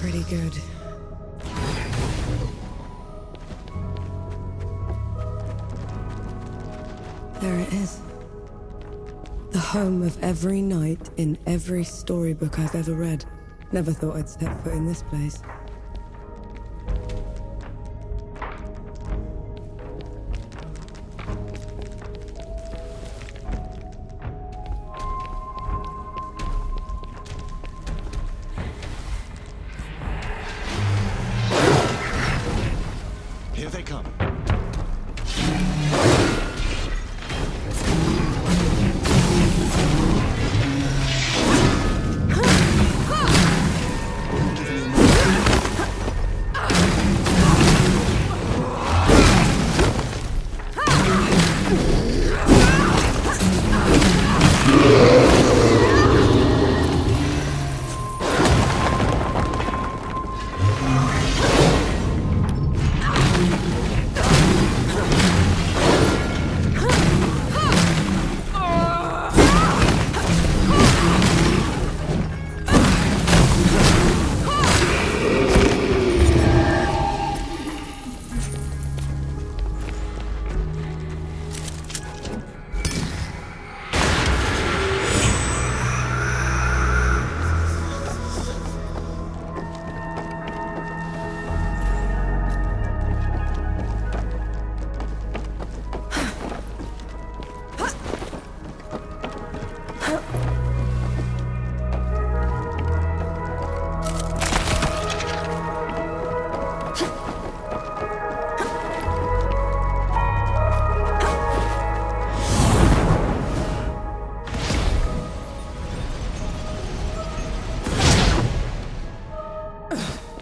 pretty good. There it is. The home of every knight in every storybook I've ever read. Never thought I'd step foot in this place. Here they come.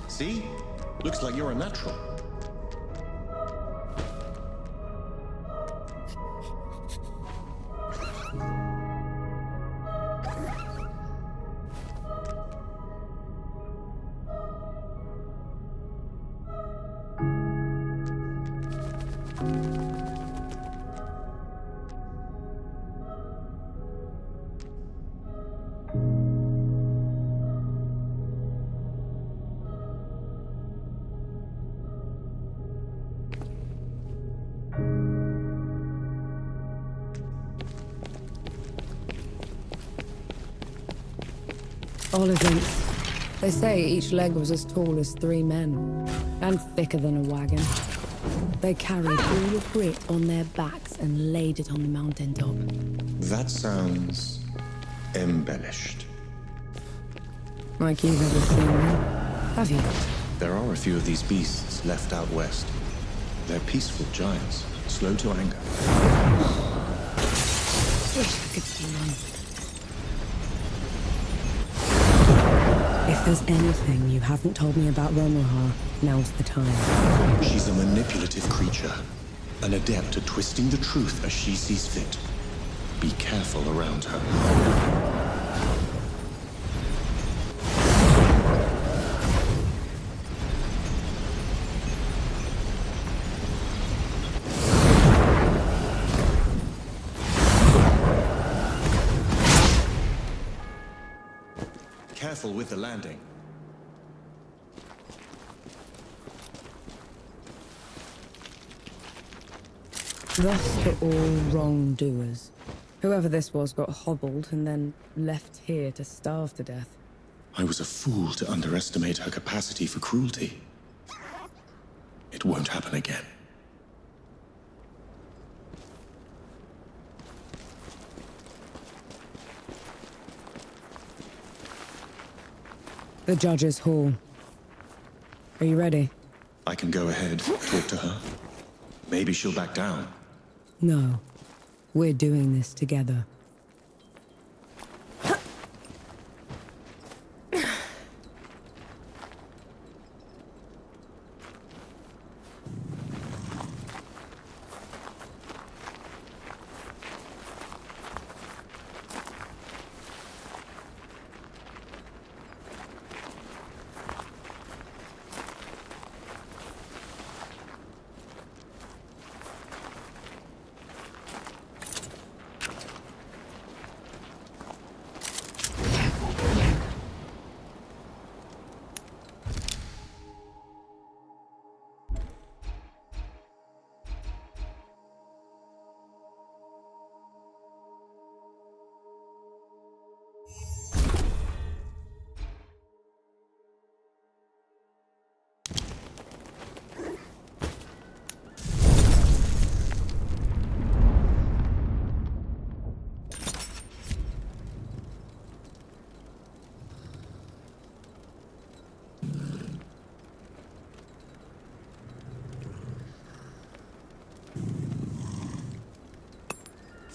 See? Looks like you're a natural. All events. They say each leg was as tall as 3 men, and thicker than a wagon. They carried all the grit on their backs and laid it on the mountaintop. That sounds embellished. Like you've ever seen them. Have you? There are a few of these beasts left out west. They're peaceful giants, slow to anger. Wish I could see one. If there's anything you haven't told me about Romohar, now's the time. She's a manipulative creature, an adept at twisting the truth as she sees fit. Be careful around her. Careful with the landing. Thus to all wrongdoers. Whoever this was got hobbled and then left here to starve to death. I was a fool to underestimate her capacity for cruelty. It won't happen again. The Judge's Hall. Are you ready? I can go ahead, talk to her. Maybe she'll back down. No. We're doing this together.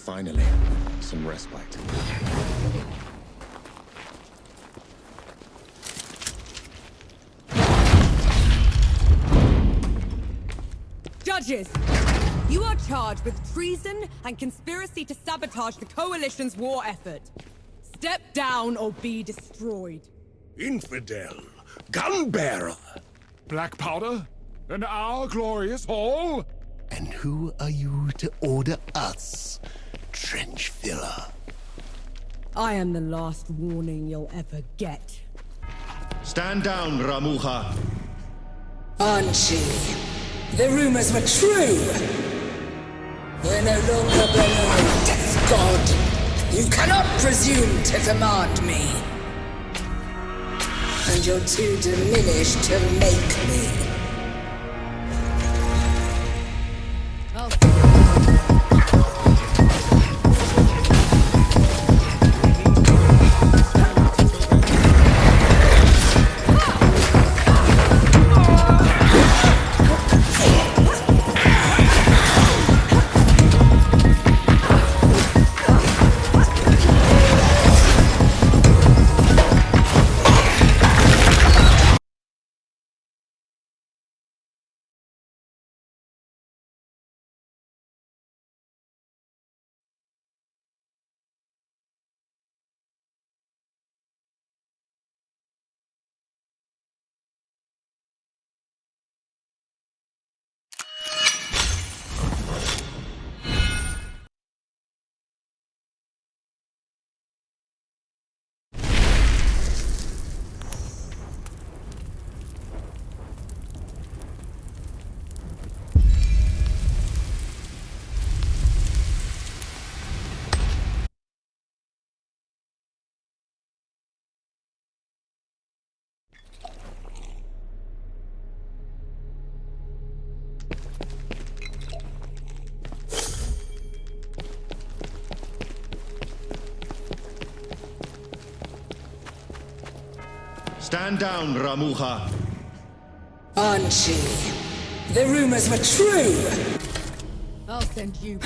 Finally, some respite. Judges! You are charged with treason and conspiracy to sabotage the Coalition's war effort. Step down or be destroyed. Infidel! Gunbearer! Black powder? In our glorious hall? And who are you to order us, trench filler? I am the last warning you'll ever get. Stand down, Ramuha. Archie, the rumors were true. We're no longer below Death God. You cannot presume to command me. And you're too diminished to make me. Stand down, Ramuha. Archie, the rumors were true. I'll send you.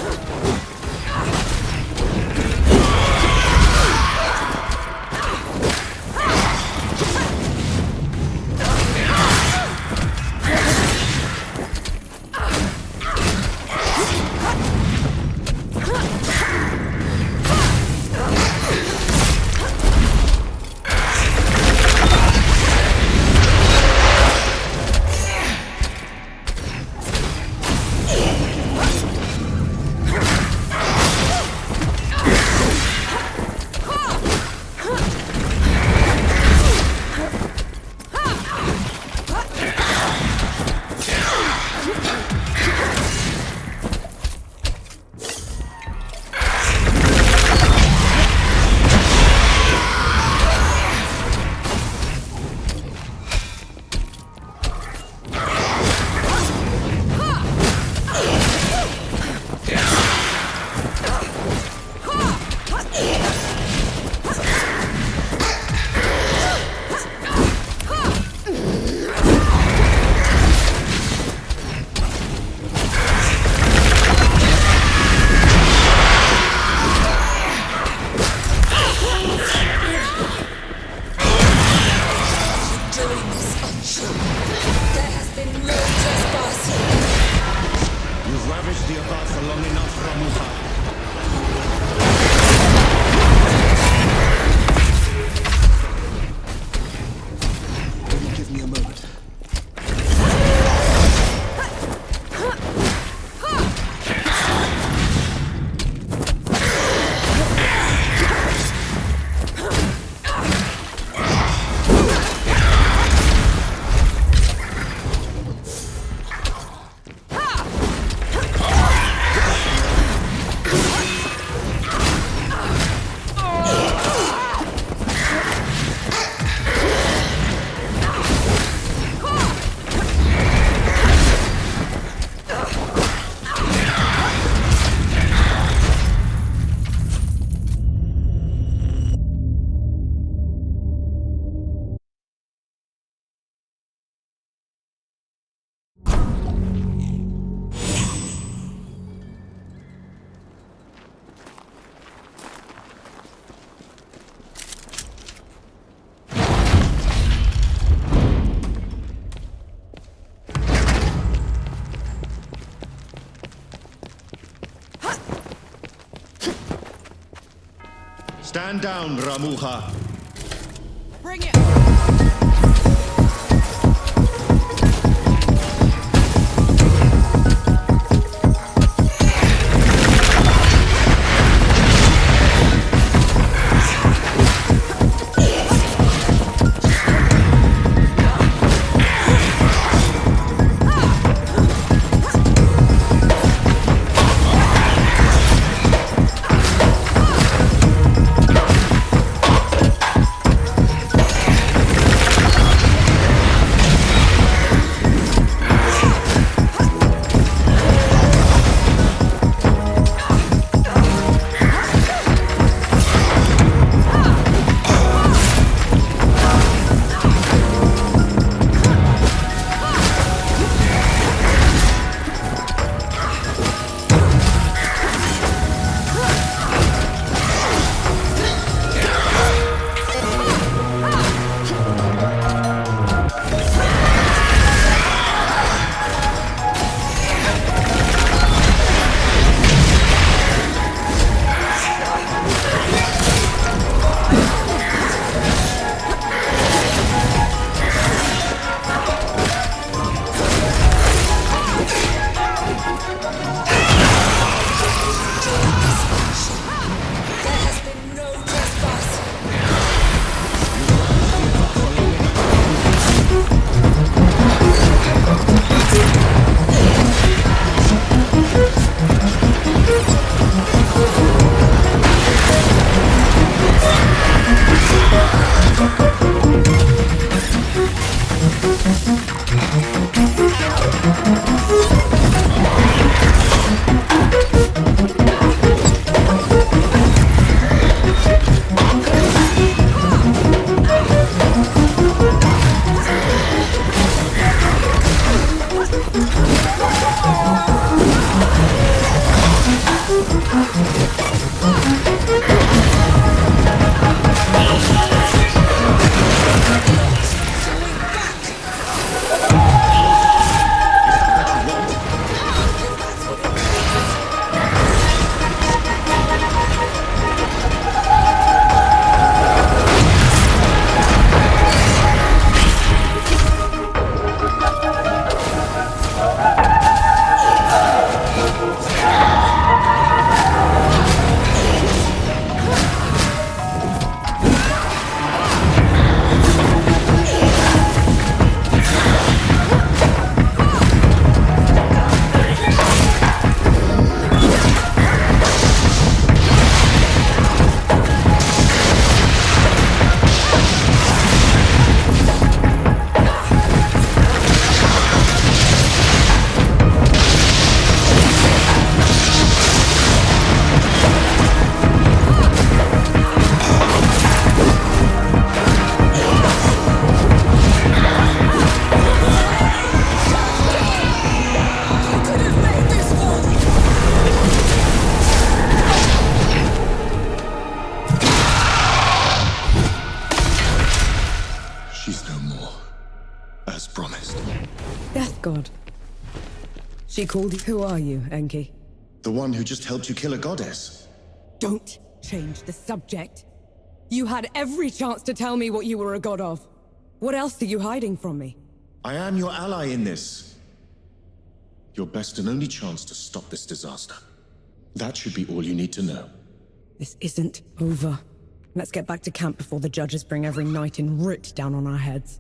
Stand down, Ramuha. Bring it! God. She called you. Who are you, Enki? The one who just helped you kill a goddess. Don't change the subject. You had every chance to tell me what you were a god of. What else are you hiding from me? I am your ally in this. Your best and only chance to stop this disaster. That should be all you need to know. This isn't over. Let's get back to camp before the judges bring every knight in Root down on our heads.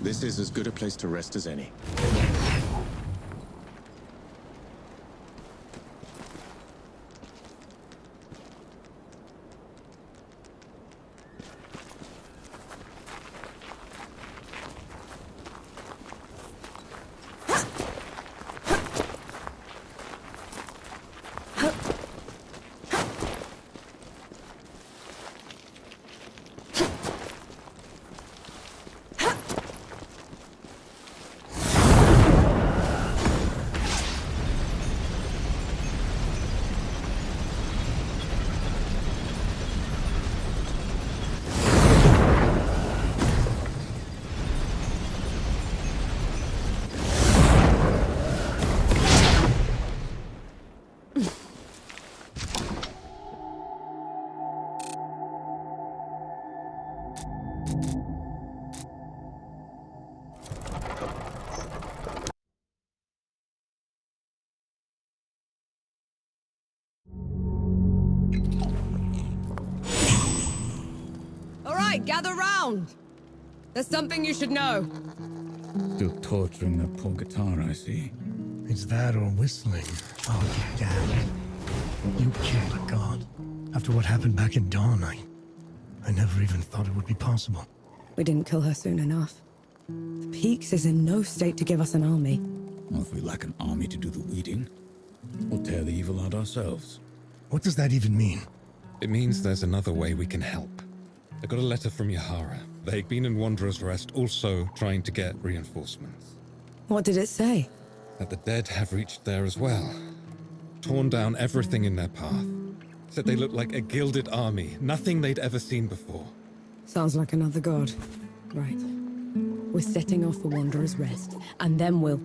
This is as good a place to rest as any. All right, gather round. There's something you should know. Still torturing that poor guitar, I see. It's that or whistling. Oh, you damn. You killed a god. After what happened back in Dawn, I never even thought it would be possible. We didn't kill her soon enough. The Peaks is in no state to give us an army. Well, if we lack an army to do the weeding, we'll tear the evil out ourselves. What does that even mean? It means there's another way we can help. I got a letter from Yahara. They'd been in Wanderer's Rest, also trying to get reinforcements. What did it say? That the dead have reached there as well. Torn down everything in their path. Said they looked like a gilded army, nothing they'd ever seen before. Sounds like another god. Right. We're setting off for Wanderer's Rest, and then we'll...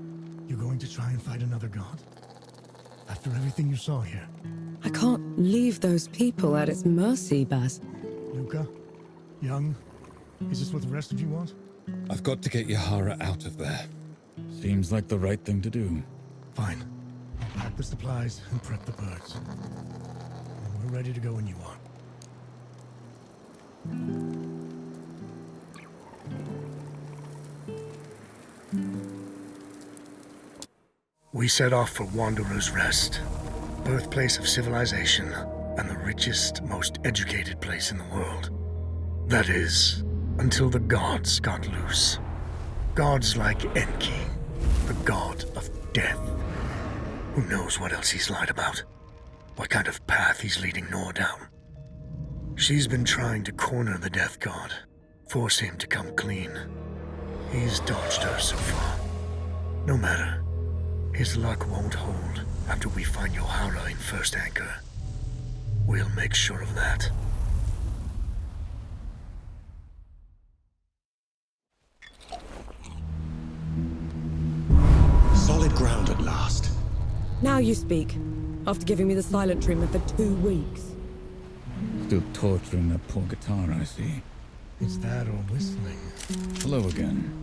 You're going to try and fight another god? After everything you saw here? I can't leave those people at its mercy, Baz. Luca? Young? Is this what the rest of you want? I've got to get Yahara out of there. Seems like the right thing to do. Fine. I'll pack the supplies and prep the birds. We're ready to go when you are. We set off for Wanderer's Rest, birthplace of civilization and the richest, most educated place in the world. That is, until the gods got loose. Gods like Enki, the god of death. Who knows what else he's lied about? What kind of path he's leading Nor down? She's been trying to corner the death god, force him to come clean. He's dodged her so far. No matter. His luck won't hold after we find Yahara in First Anchor. We'll make sure of that. Solid ground at last. Now you speak, after giving me the silent treatment for 2 weeks. Still torturing that poor guitar, I see. It's that or whistling. Hello again.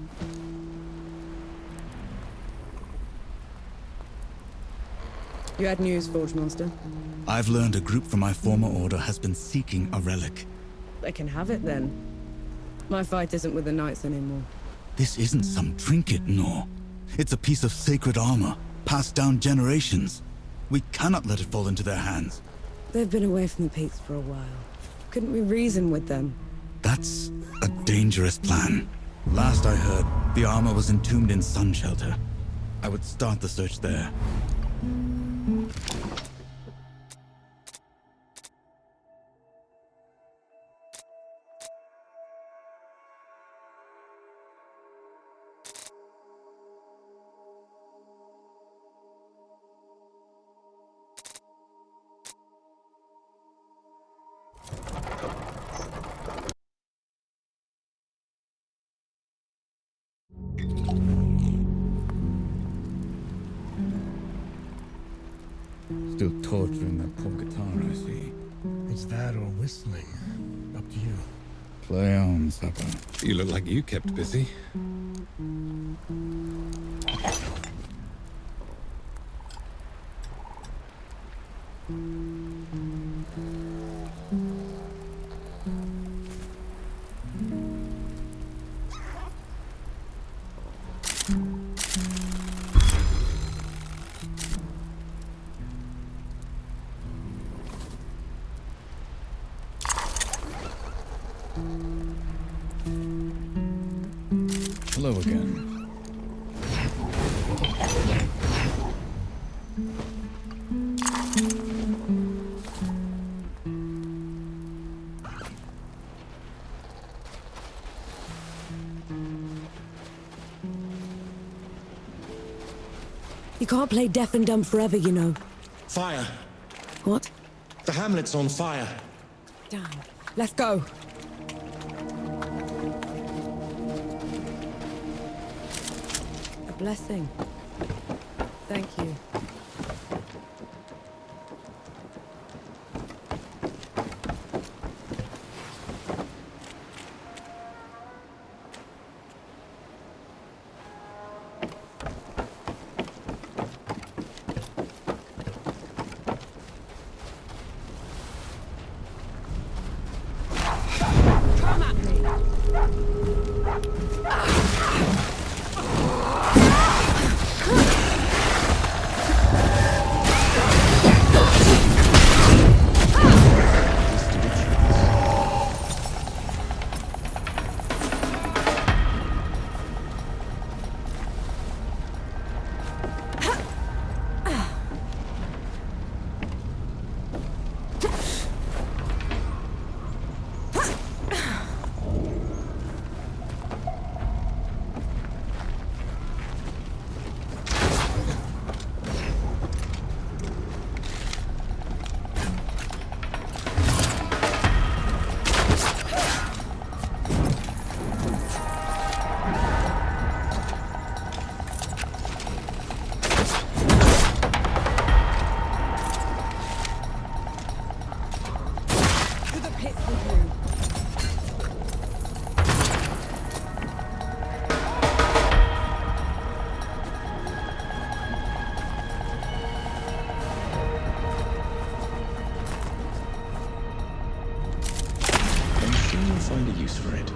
You had news, Forge Monster. I've learned a group from my former order has been seeking a relic. They can have it then. My fight isn't with the Knights anymore. This isn't some trinket, Nor. It's a piece of sacred armor, passed down generations. We cannot let it fall into their hands. They've been away from the Peaks for a while. Couldn't we reason with them? That's a dangerous plan. Last I heard, the armor was entombed in Sun Shelter. I would start the search there. Still torturing that poor guitar, I see. It's that or whistling. Up to you. Play on, supper. You look like you kept busy. Hello again. You can't play deaf and dumb forever, you know. Fire! What? The hamlet's on fire. Damn. Let's go. A blessing. Thank you. Come at me. To the pits with you. I'm sure you'll find a use for it.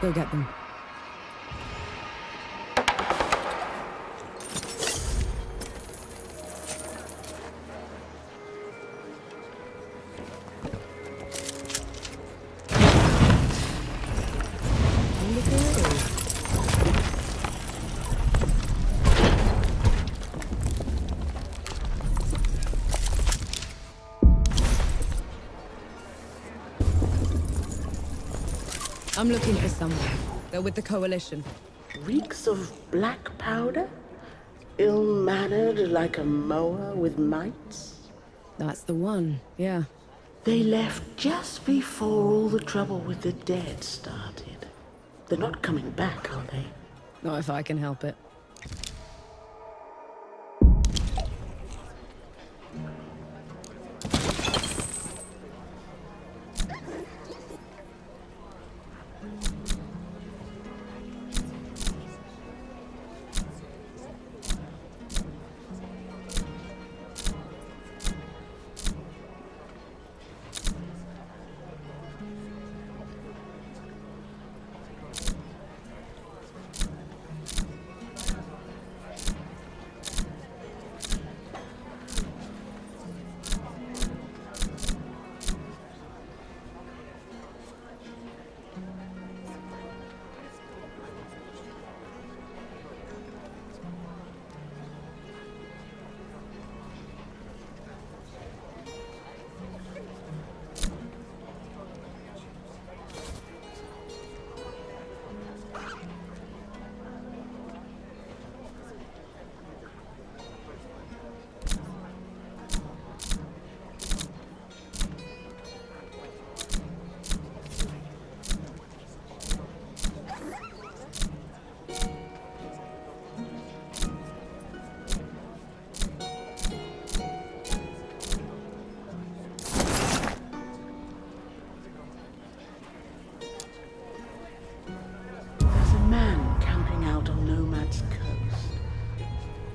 go get them. I'm looking for someone. They're with the Coalition. Reeks of black powder? Ill-mannered like a mower with mites? That's the one, yeah. They left just before all the trouble with the dead started. They're not coming back, are they? Not if I can help it.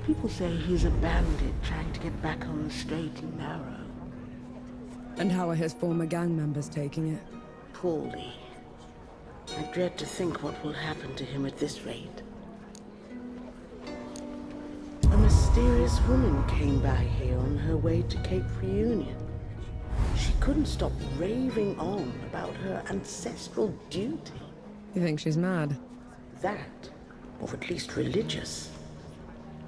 People say he's a bandit trying to get back on the straight and narrow. And how are his former gang members taking it? Poorly. I dread to think what will happen to him at this rate. A mysterious woman came by here on her way to Cape Reunion. She couldn't stop raving on about her ancestral duty. You think she's mad? That, or at least religious.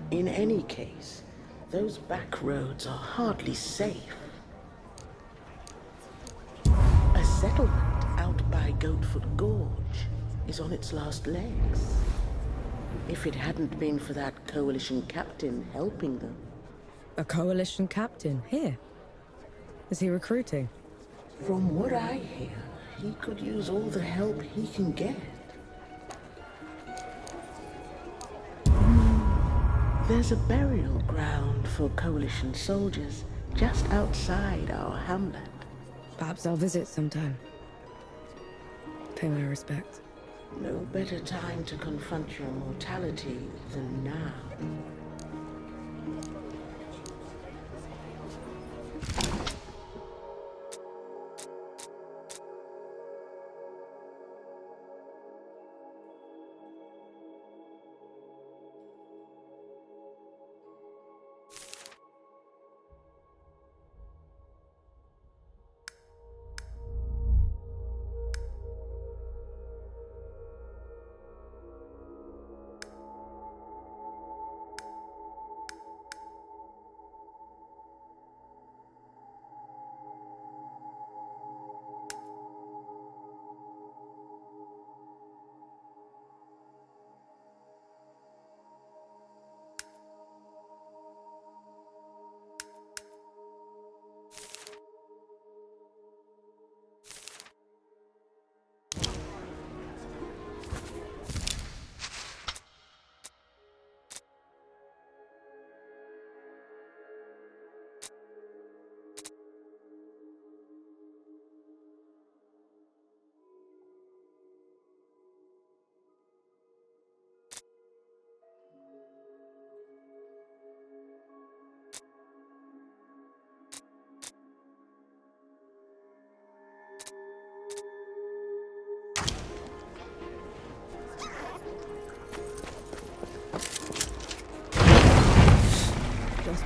In any case, those back roads are hardly safe. A settlement out by Goatfoot Gorge is on its last legs. If it hadn't been for that Coalition captain helping them. A Coalition captain? Here? Is he recruiting? From what I hear, he could use all the help he can get. There's a burial ground for Coalition soldiers just outside our hamlet. Perhaps I'll visit sometime. Pay my respects. No better time to confront your mortality than now.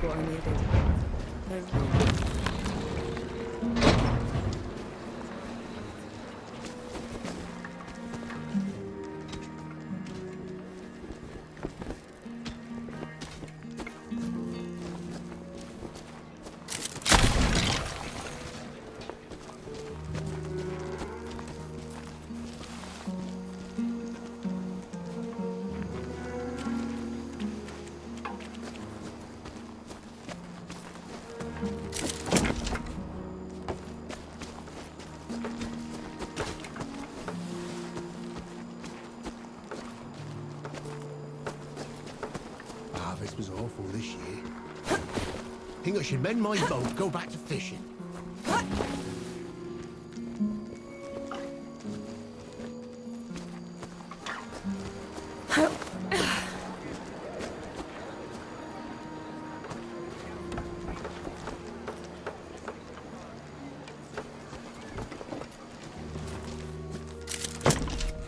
what I needed. Thank you. Harvest was awful this year. Think I should mend my boat, go back to fishing.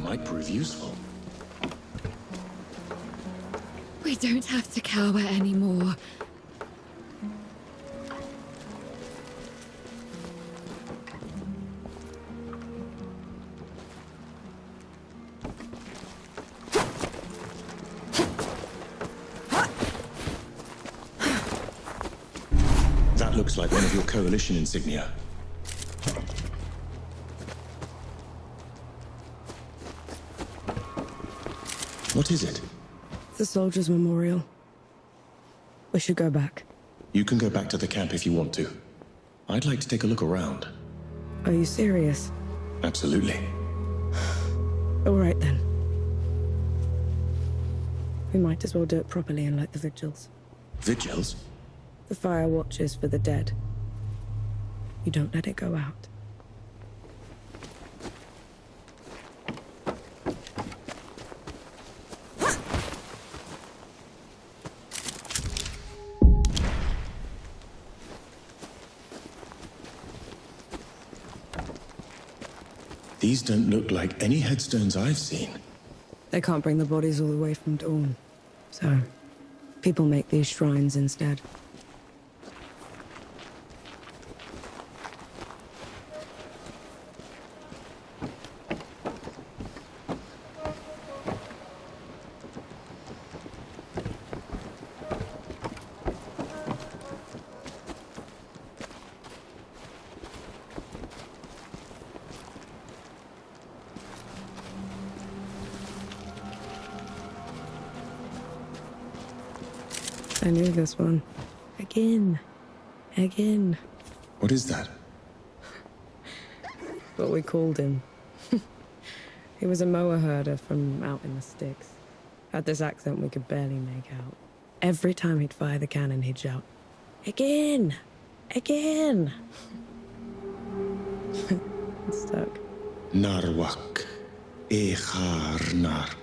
Might prove useful. We don't have to cower anymore. That looks like one of your coalition insignia. What is it? The Soldiers' Memorial. We should go back. You can go back to the camp if you want to. I'd like to take a look around. Are you serious? Absolutely. All right, then. We might as well do it properly and light the vigils. Vigils? The fire watches for the dead. You don't let it go out. These don't look like any headstones I've seen. They can't bring the bodies all the way from Dawn. So, people make these shrines instead. I knew this one. Again. Again. What is that? What we called him. He was a mower herder from out in the sticks. Had this accent we could barely make out. Every time he'd fire the cannon, he'd shout, "Again! Again!" It stuck. Narwak. Echar Nark.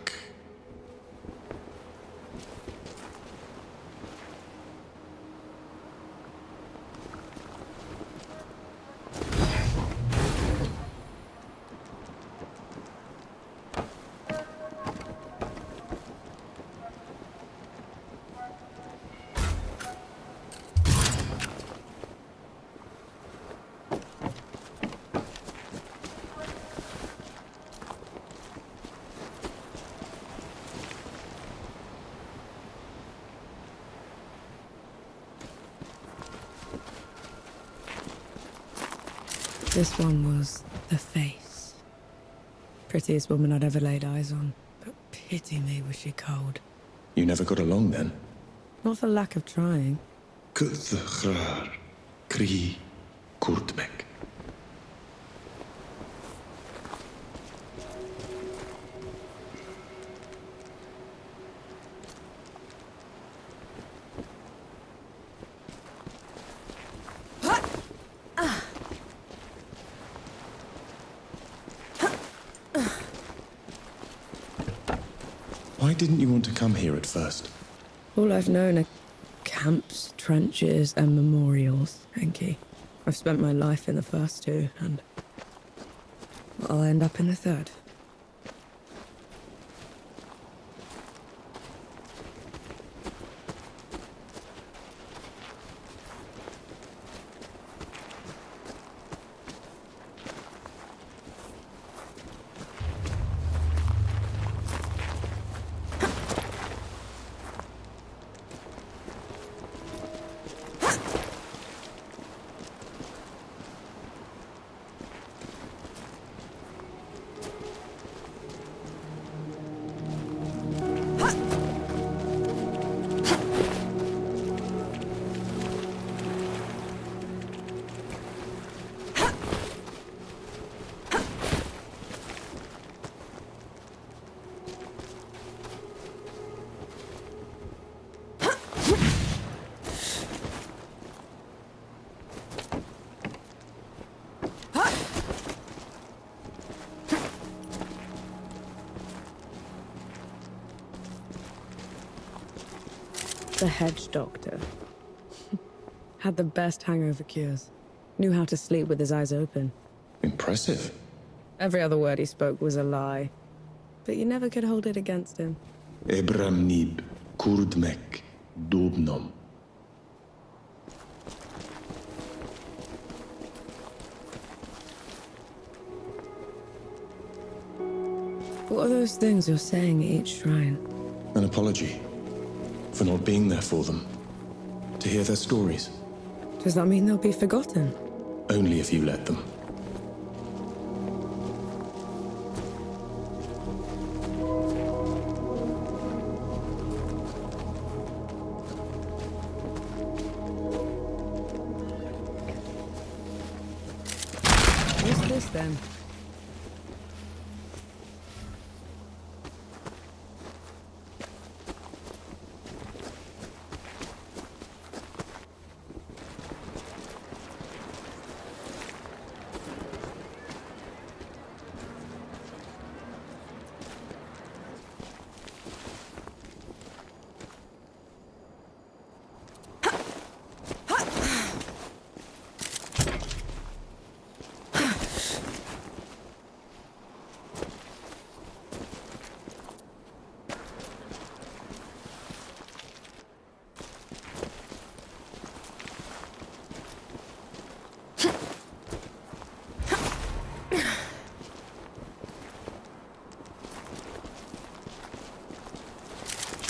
This one was the face. Prettiest woman I'd ever laid eyes on. But pity me, was she cold. You never got along then? Not for lack of trying. Kuthrar. Kri. Kurtmek. Why didn't you want to come here at first? All I've known are camps, trenches, and memorials, Enki. I've spent my life in the first two, and I'll end up in the third. The hedge doctor. Had the best hangover cures. Knew how to sleep with his eyes open. Impressive. Every other word he spoke was a lie. But you never could hold it against him. Ebram nib, kurdmek, dobnom. What are those things you're saying at each shrine? An apology for not being there for them. To hear their stories. Does that mean they'll be forgotten? Only if you let them. What's this then?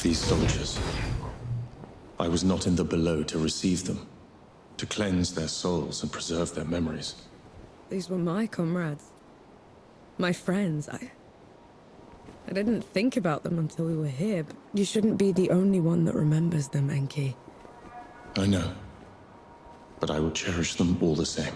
These soldiers. I was not in the below to receive them, to cleanse their souls and preserve their memories. These were my comrades. My friends. I didn't think about them until we were here, but you shouldn't be the only one that remembers them, Enki. I know, but I will cherish them all the same.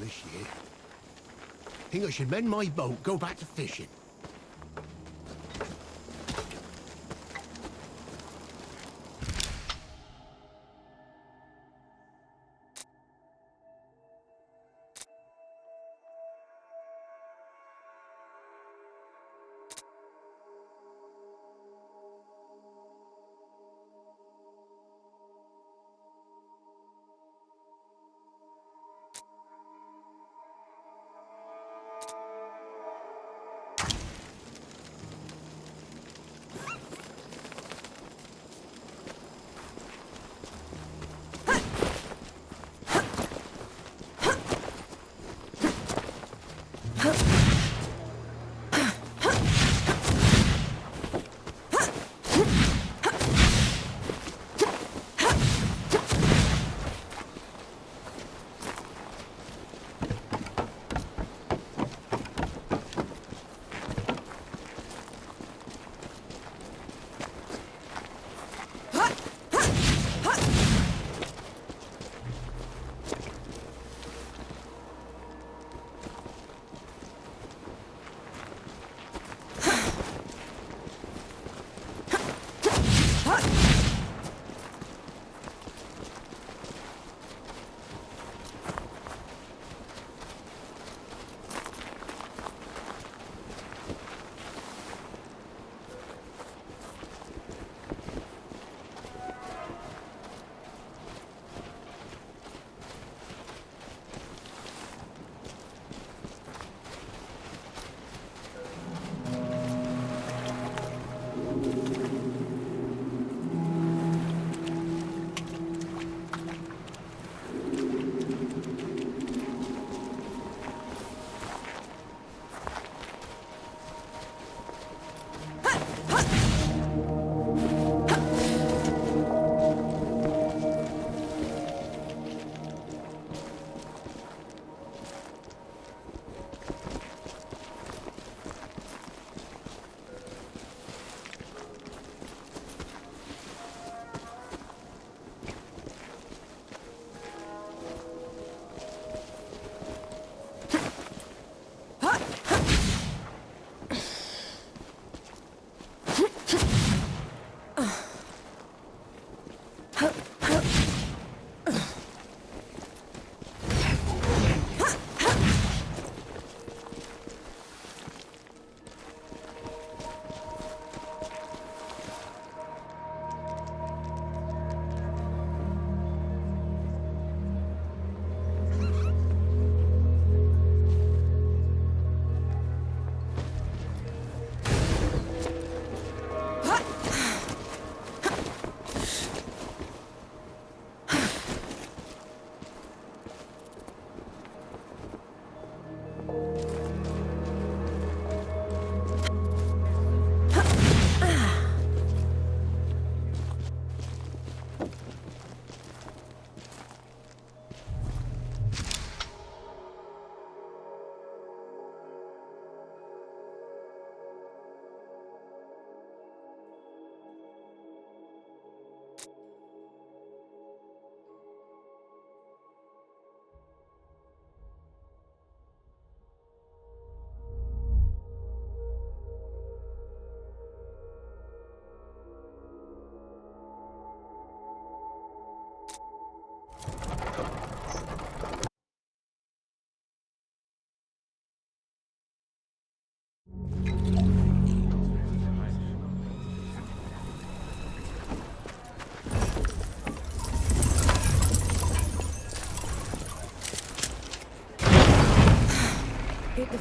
This year. Think I should mend my boat, go back to fishing.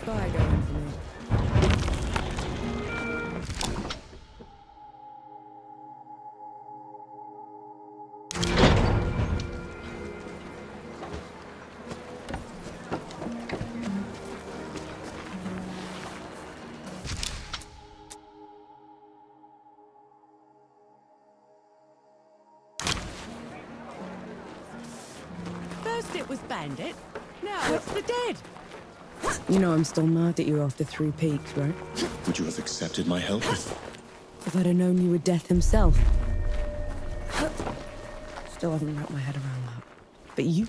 spy going for me? First it was Bandit, now it's the dead. You know I'm still mad at you after 3 peaks, right? Would you have accepted my help If I'd have known you were Death himself. Still haven't wrapped my head around that. But you?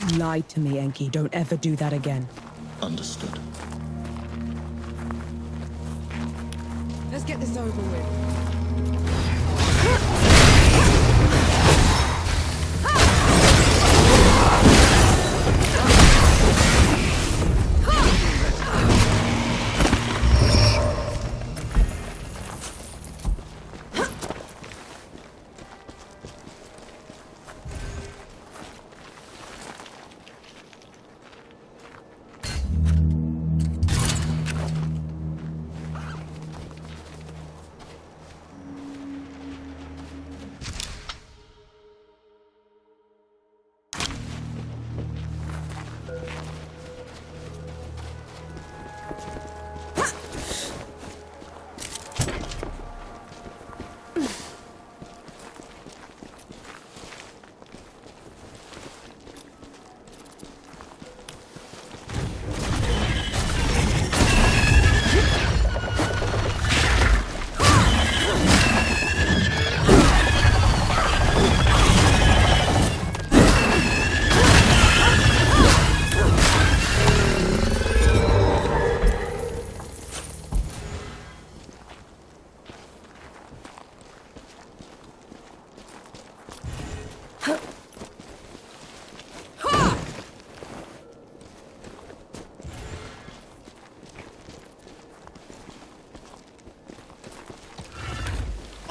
You lied to me, Enki. Don't ever do that again. Understood. Let's get this over with.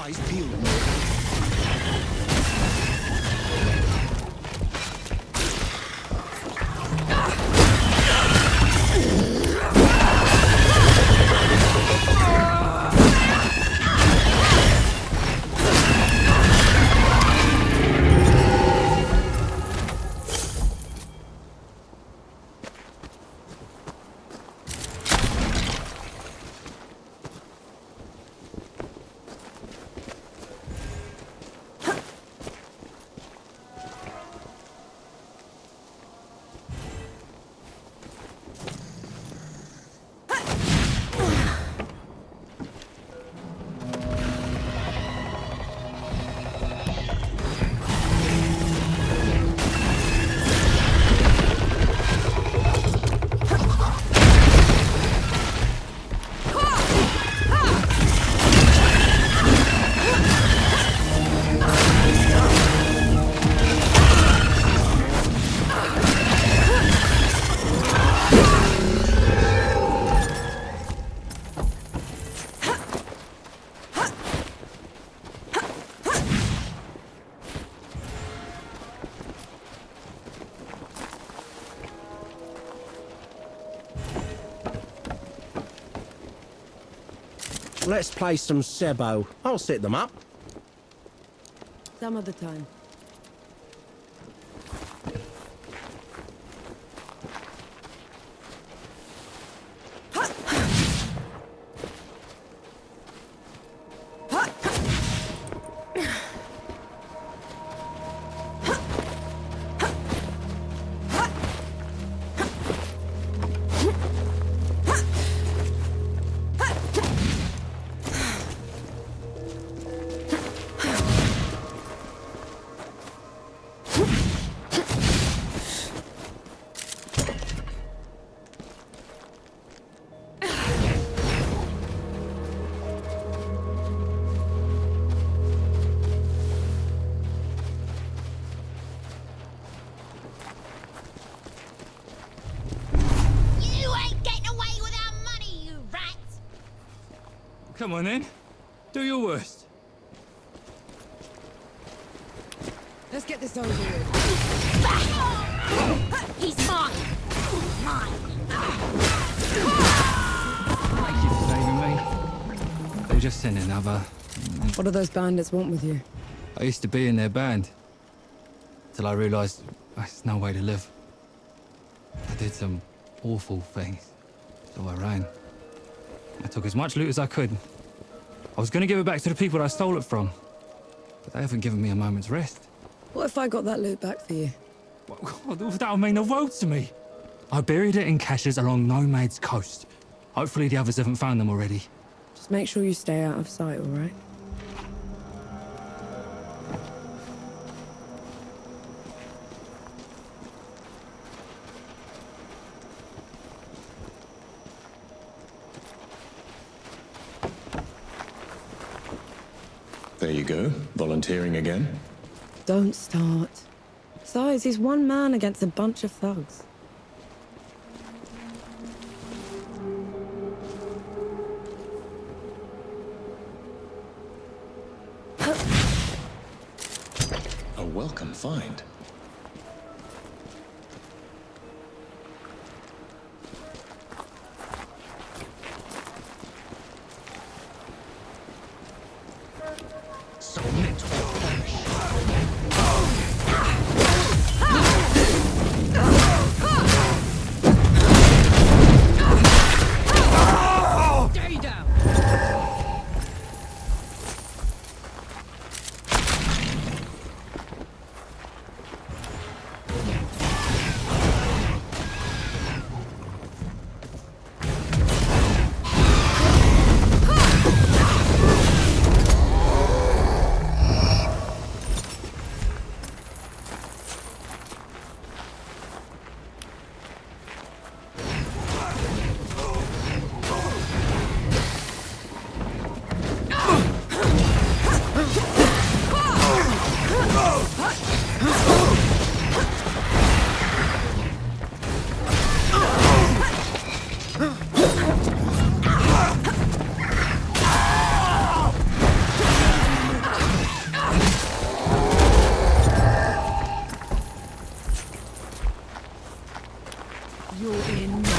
Eyes peeled. Let's play some Sebo. I'll set them up. Some other time. Come on then. Do your worst. Let's get get this over with. He's mine. Mine. Thank you for saving me. They were just sent another. What do those bandits want with you? I used to be in their band. Till I realised that's no way to live. I did some awful things. So I ran. I took as much loot as I could. I was going to give it back to the people that I stole it from. But they haven't given me a moment's rest. What if I got that loot back for you? That would mean the world to me. I buried it in caches along Nomad's coast. Hopefully the others haven't found them already. Just make sure you stay out of sight, all right? There you go, volunteering again. Don't start. Besides, he's one man against a bunch of thugs. A welcome find. Stay down. You're in my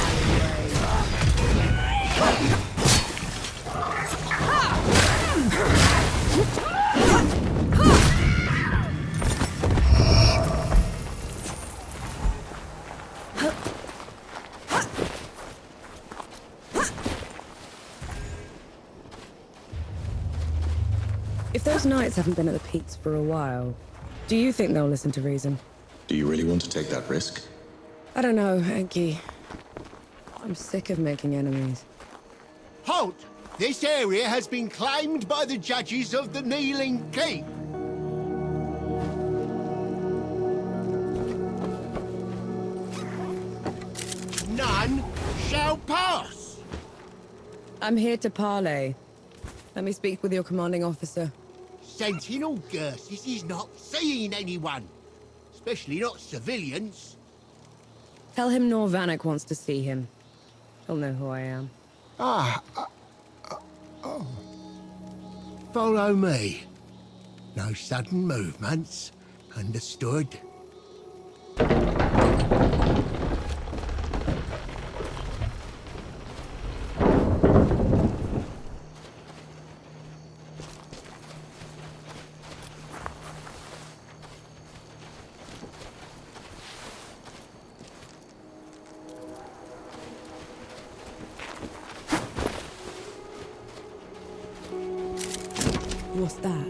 If those knights haven't been at the peaks for a while, do you think they'll listen to reason? Do you really want to take that risk? I don't know, Enki. I'm sick of making enemies. Halt! This area has been claimed by the judges of the Kneeling Keep. None shall pass. I'm here to parley. Let me speak with your commanding officer. Sentinel Gersis is not seeing anyone, especially not civilians. Tell him Norvanek wants to see him. He'll know who I am. Oh. Follow me. No sudden movements. Understood? What's that?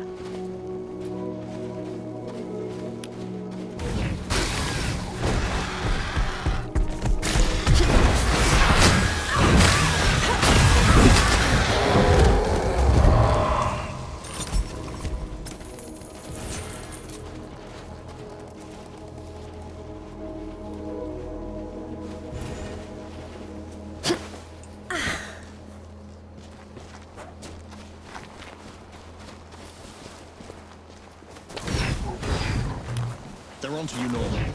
They're onto you, Norman.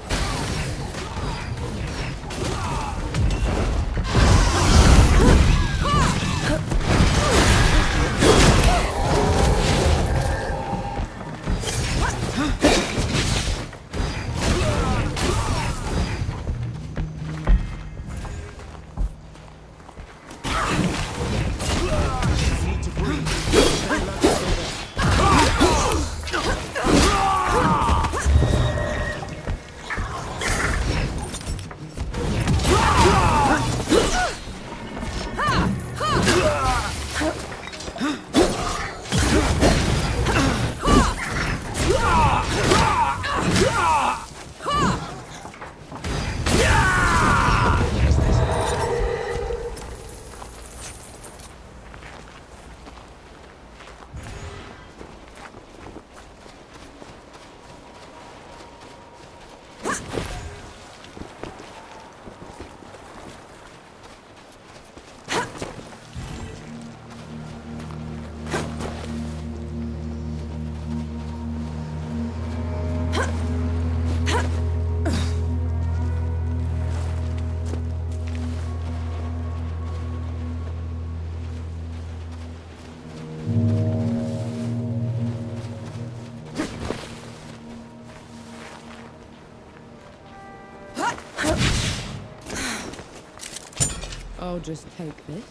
I'll just take this.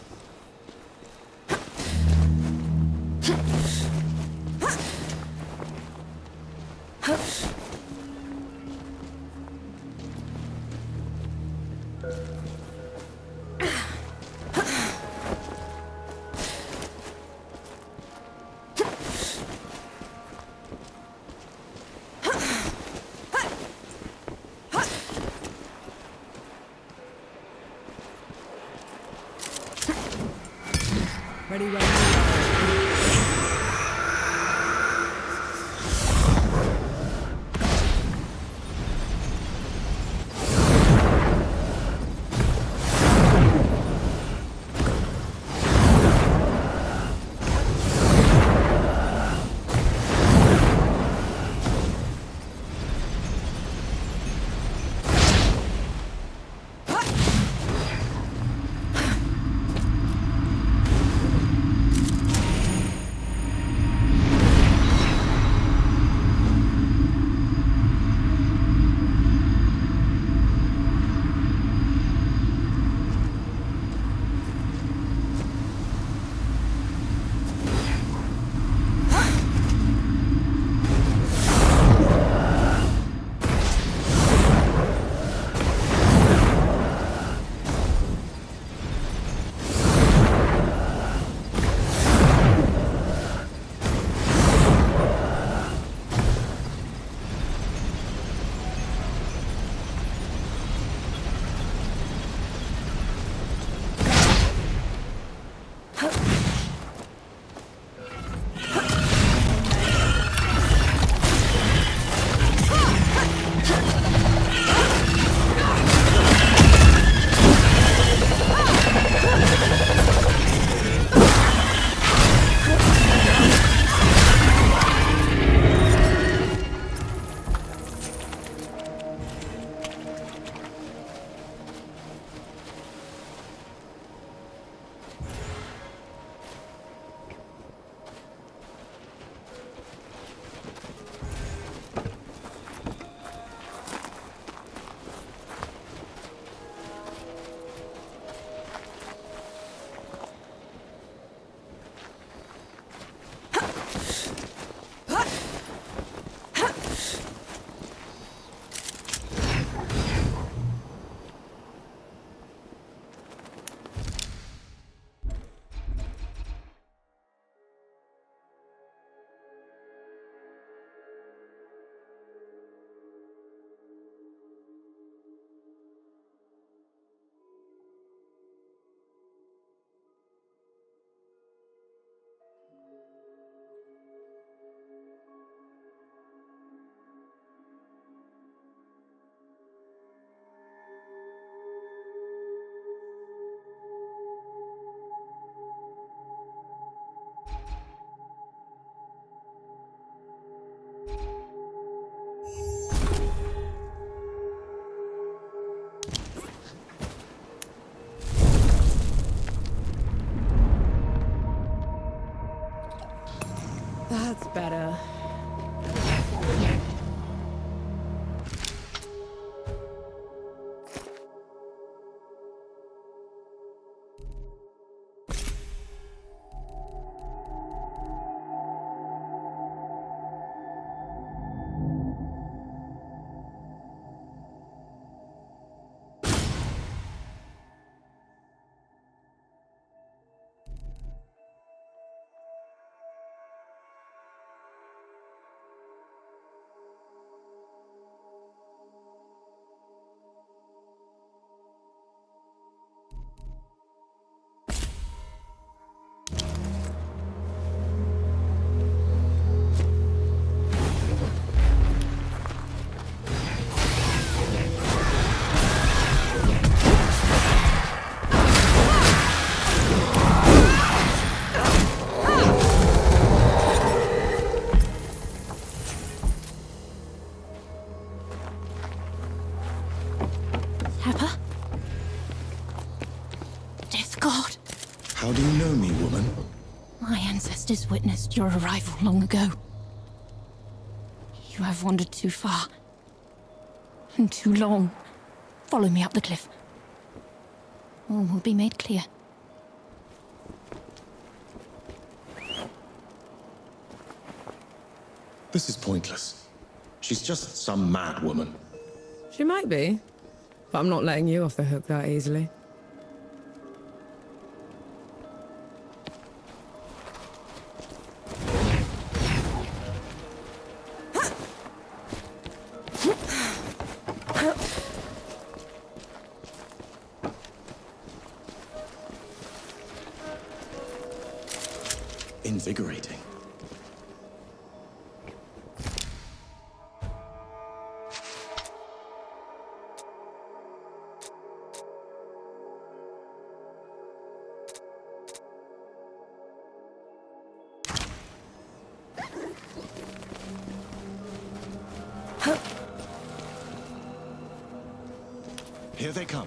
Ready when you are. That's better. How do you know me, woman? My ancestors witnessed your arrival long ago. You have wandered too far. And too long. Follow me up the cliff. all will be made clear. This is pointless. She's just some mad woman. She might be, but I'm not letting you off the hook that easily. Invigorating. Here they come.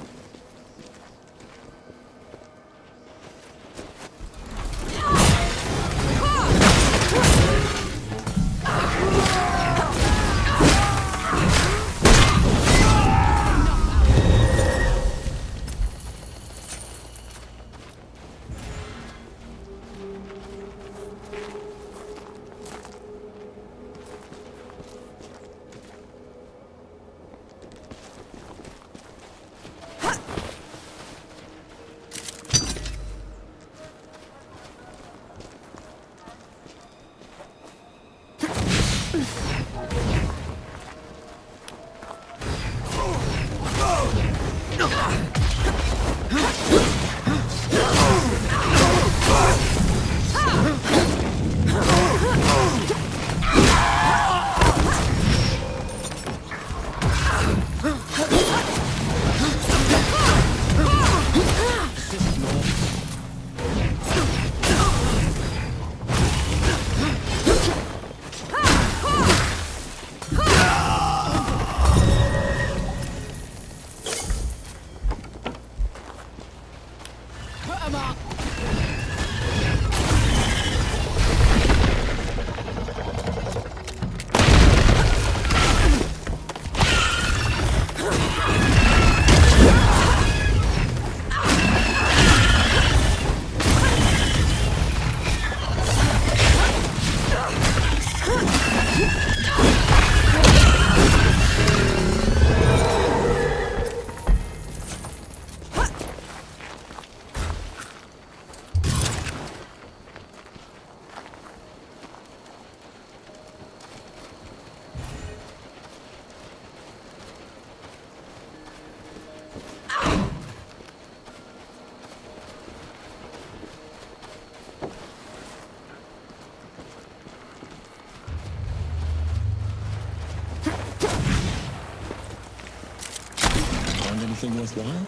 Anything worthwhile?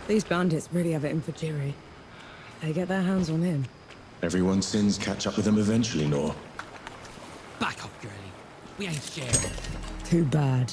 These bandits really have it in for Jiri. They get their hands on him. Everyone's sins catch up with them eventually, Nor. Back up, girlie. We ain't sharing. Too bad.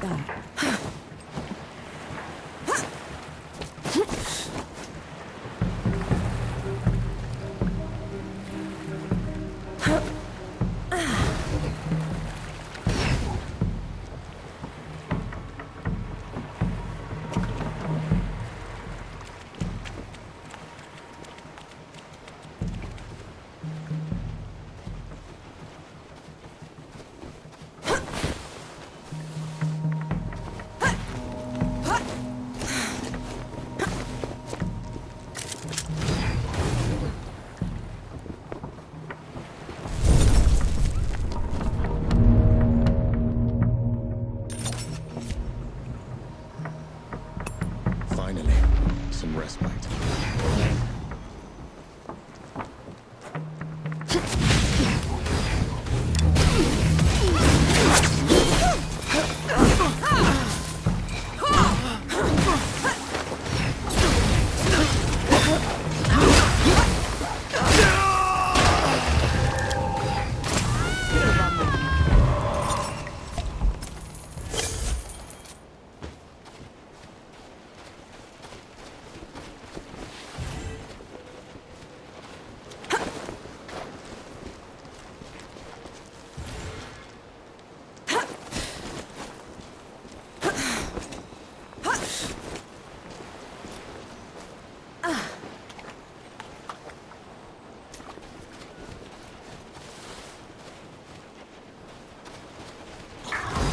that. Finally, some respite.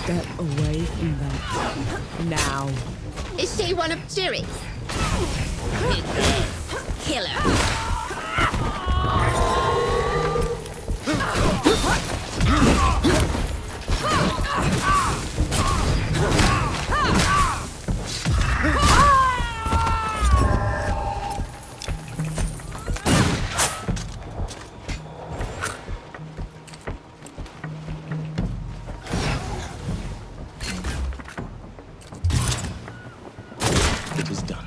Get away from that. Now. Is she one of Jerry's? It is. Kill her. It is done.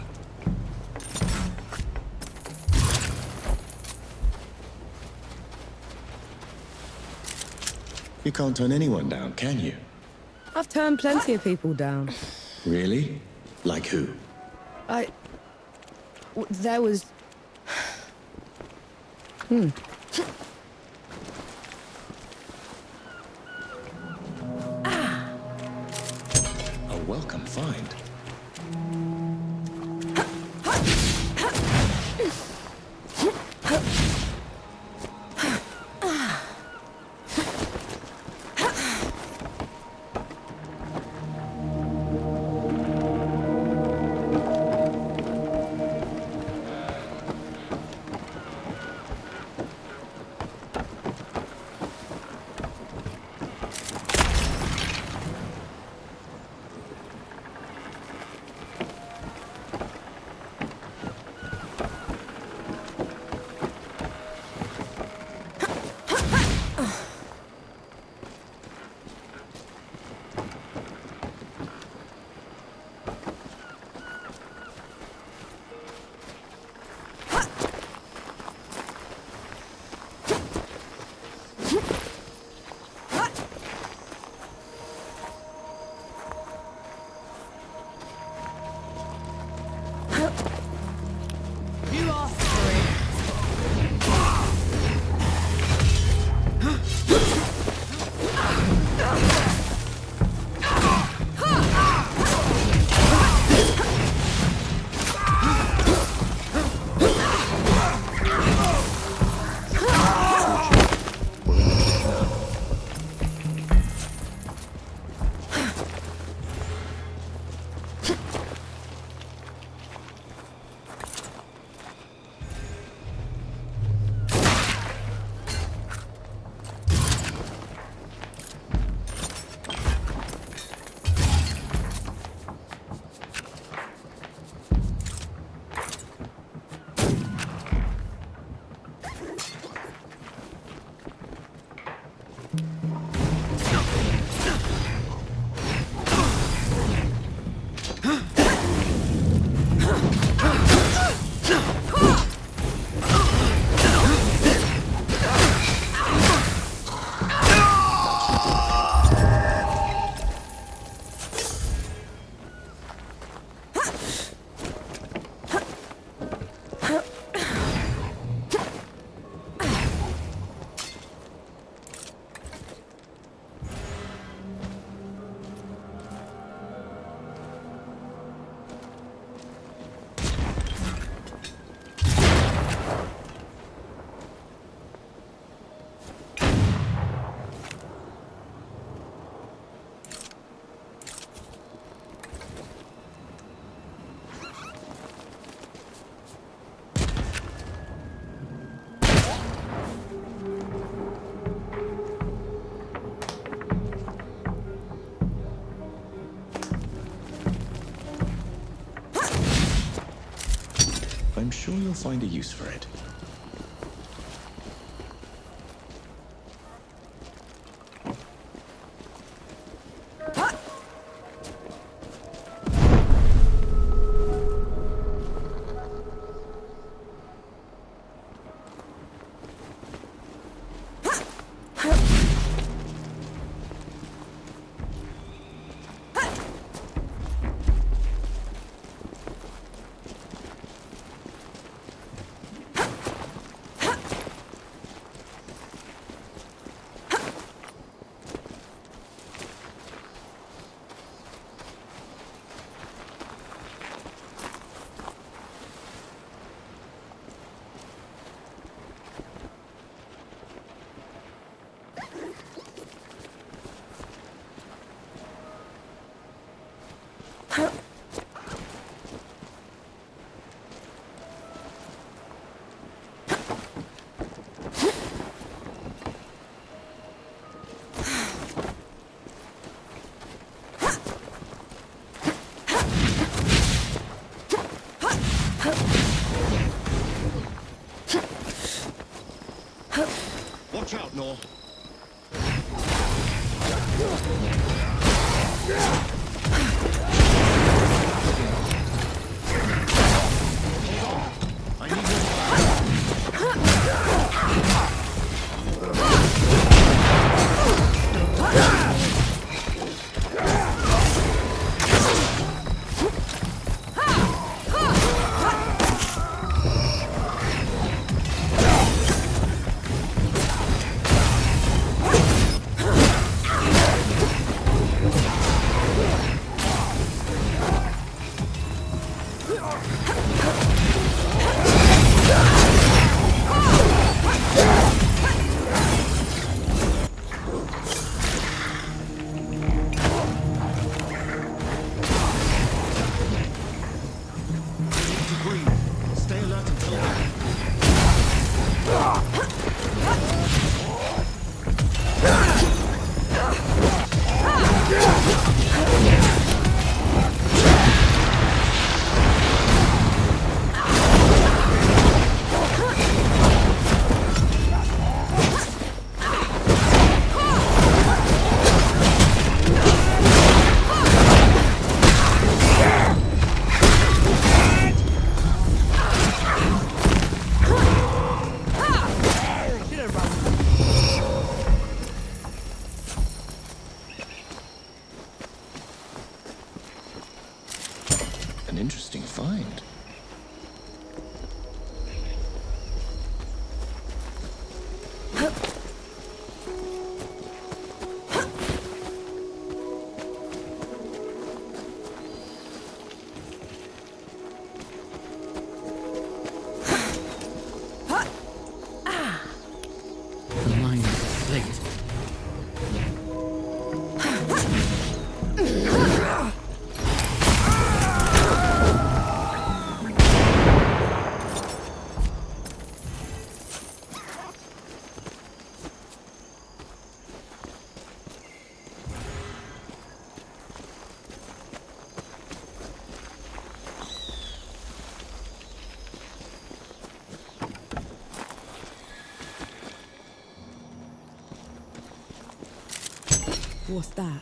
You can't turn anyone down, can you? I've turned plenty of people down. Really? Like who? There was... A welcome find. I'm sure you'll find a use for it. Watch out, Nor. An interesting find. The mind is slate. What's that?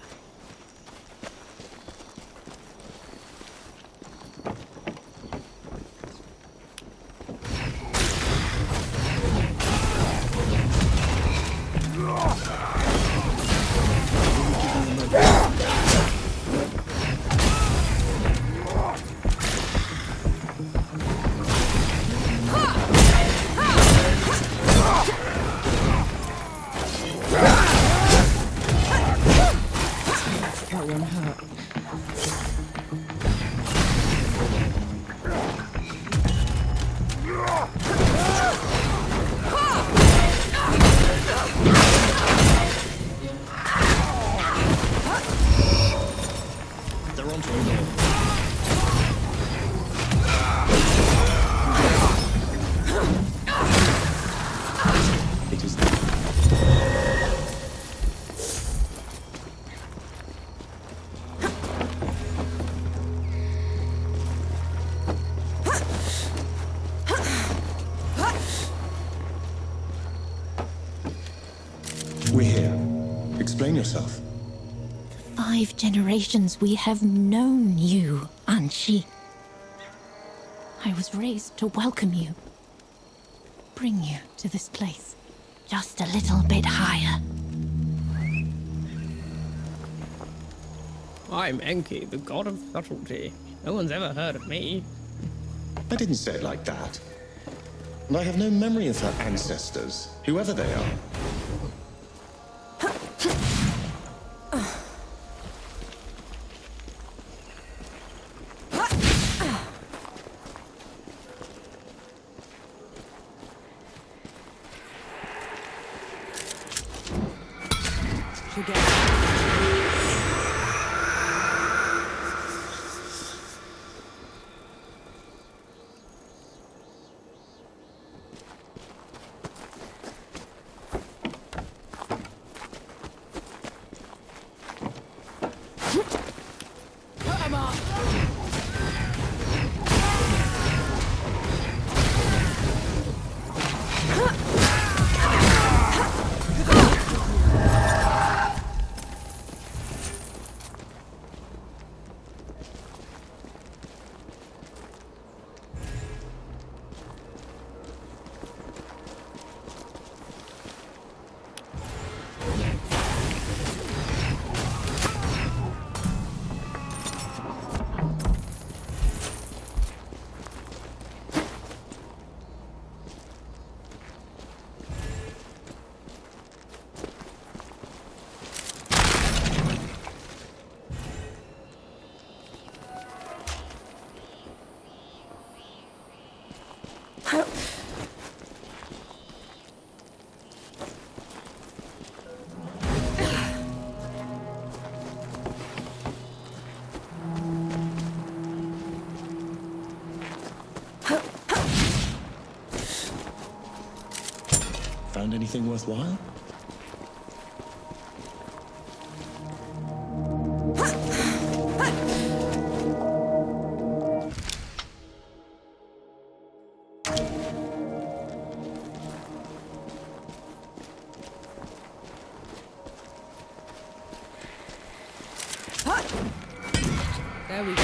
yourself? 5 generations we have known you, Anshi. I was raised to welcome you. Bring you to this place. Just a little bit higher. I'm Enki, the god of subtlety. No one's ever heard of me. I didn't say it like that. And I have no memory of her ancestors, whoever they are. Found anything worthwhile? There we go.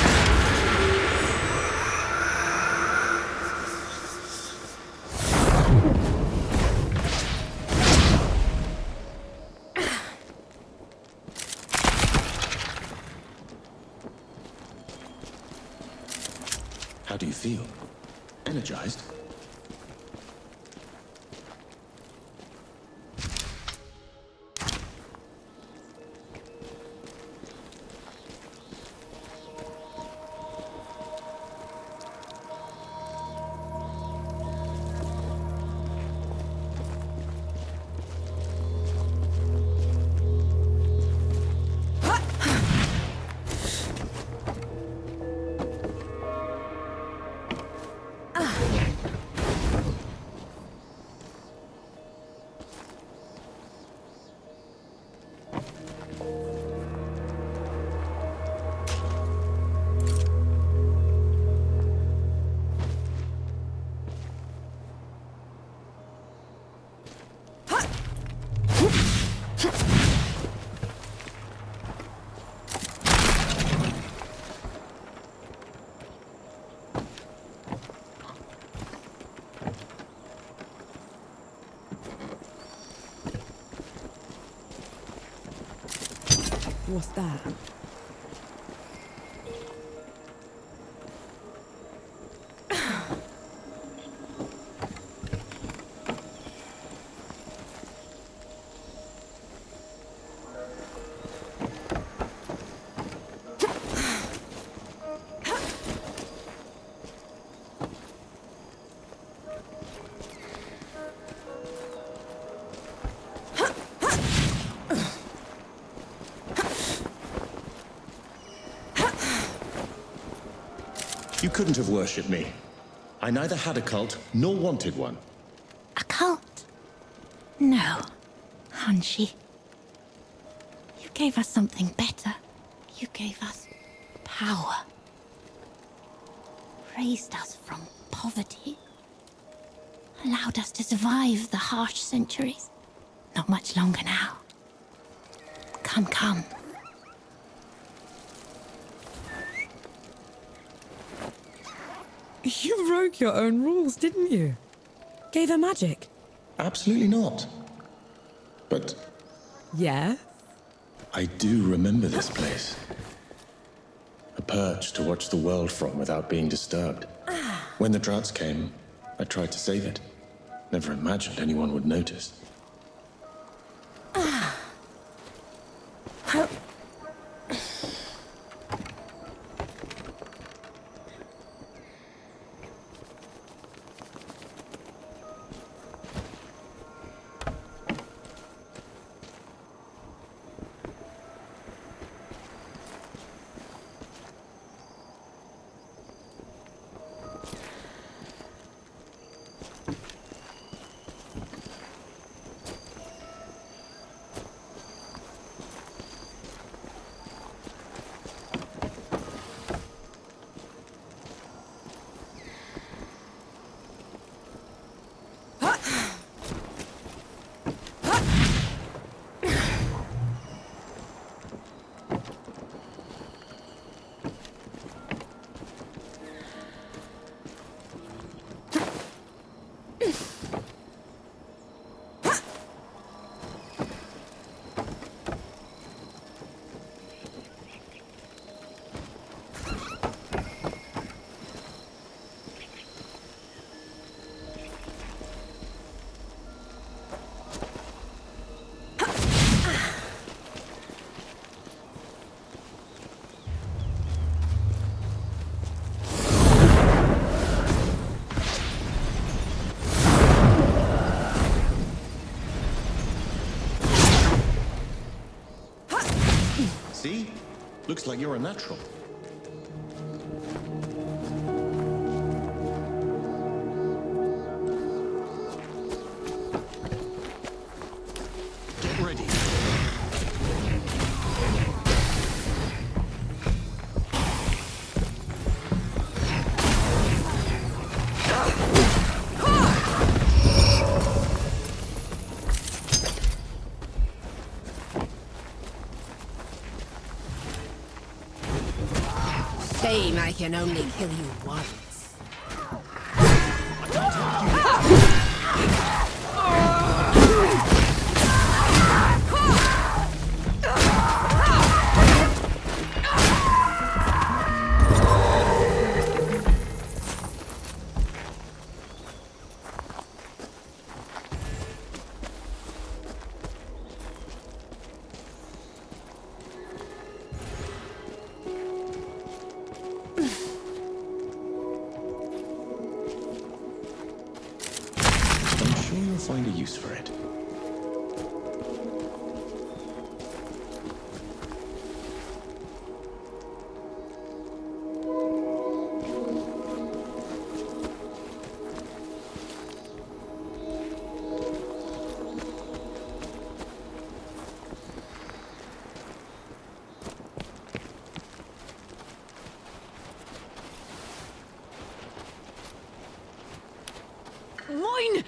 How do you feel? Energized? What's that? You couldn't have worshipped me. I neither had a cult nor wanted one. A cult? No, Hanshi. You gave us something better. You gave us power. Raised us from poverty. Allowed us to survive the harsh centuries. Not much longer now. Come. You broke your own rules, didn't you? Gave her magic. Absolutely not. But Yeah? I do remember this place. A perch to watch the world from without being disturbed. When the droughts came, I tried to save it. Never imagined anyone would notice. See? Looks like you're a natural. Get ready. Saying I can only kill you once. Find a use for it. Wine!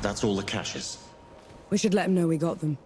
That's all the caches. We should let him know we got them.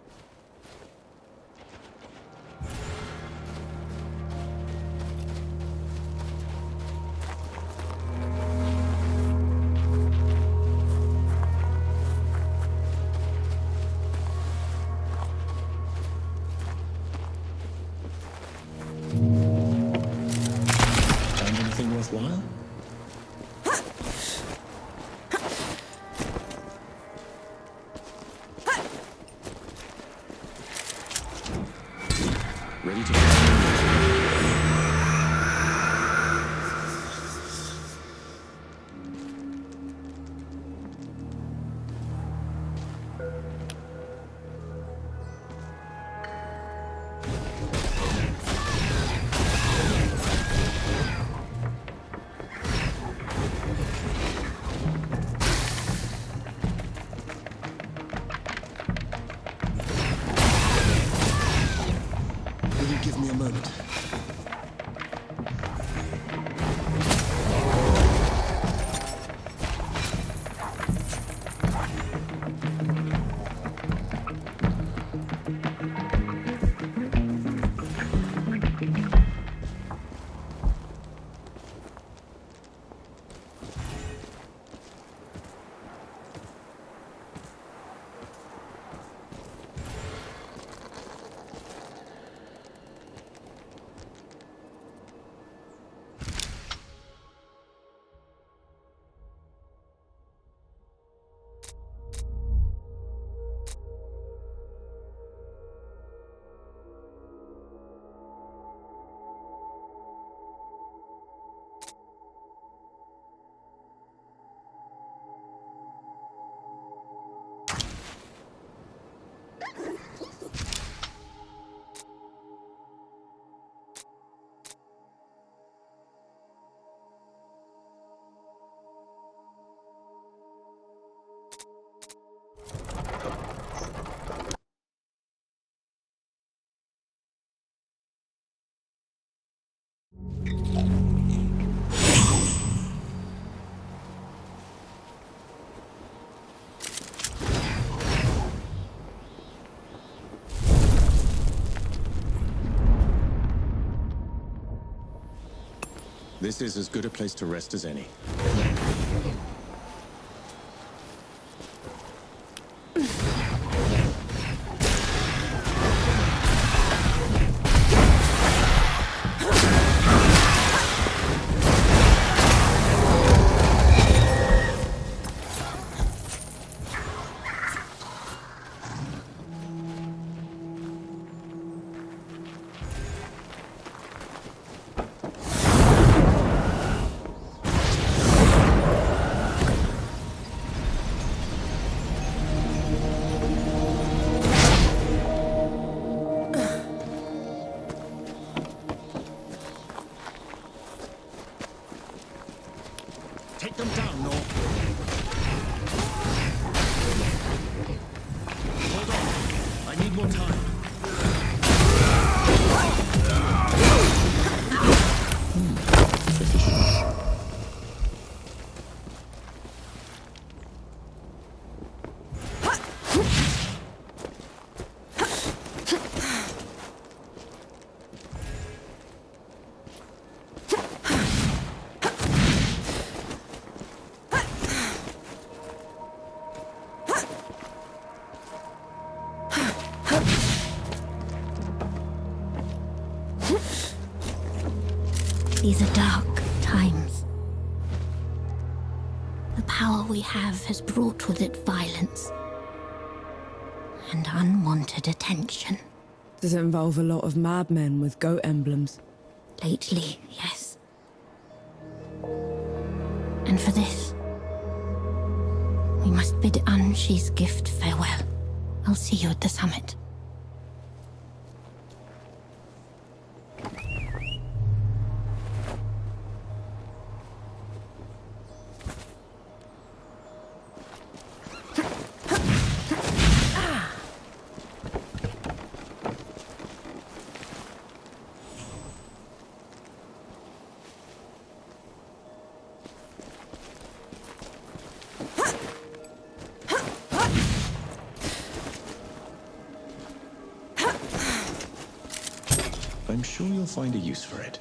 This is as good a place to rest as any. Take them down, Nor. Hold on. I need more time. These are dark times. The power we have has brought with it violence and unwanted attention. Does it involve a lot of madmen with goat emblems? Lately, yes. And for this, we must bid Anshi's gift farewell. I'll see you at the summit. I'm sure you'll find a use for it.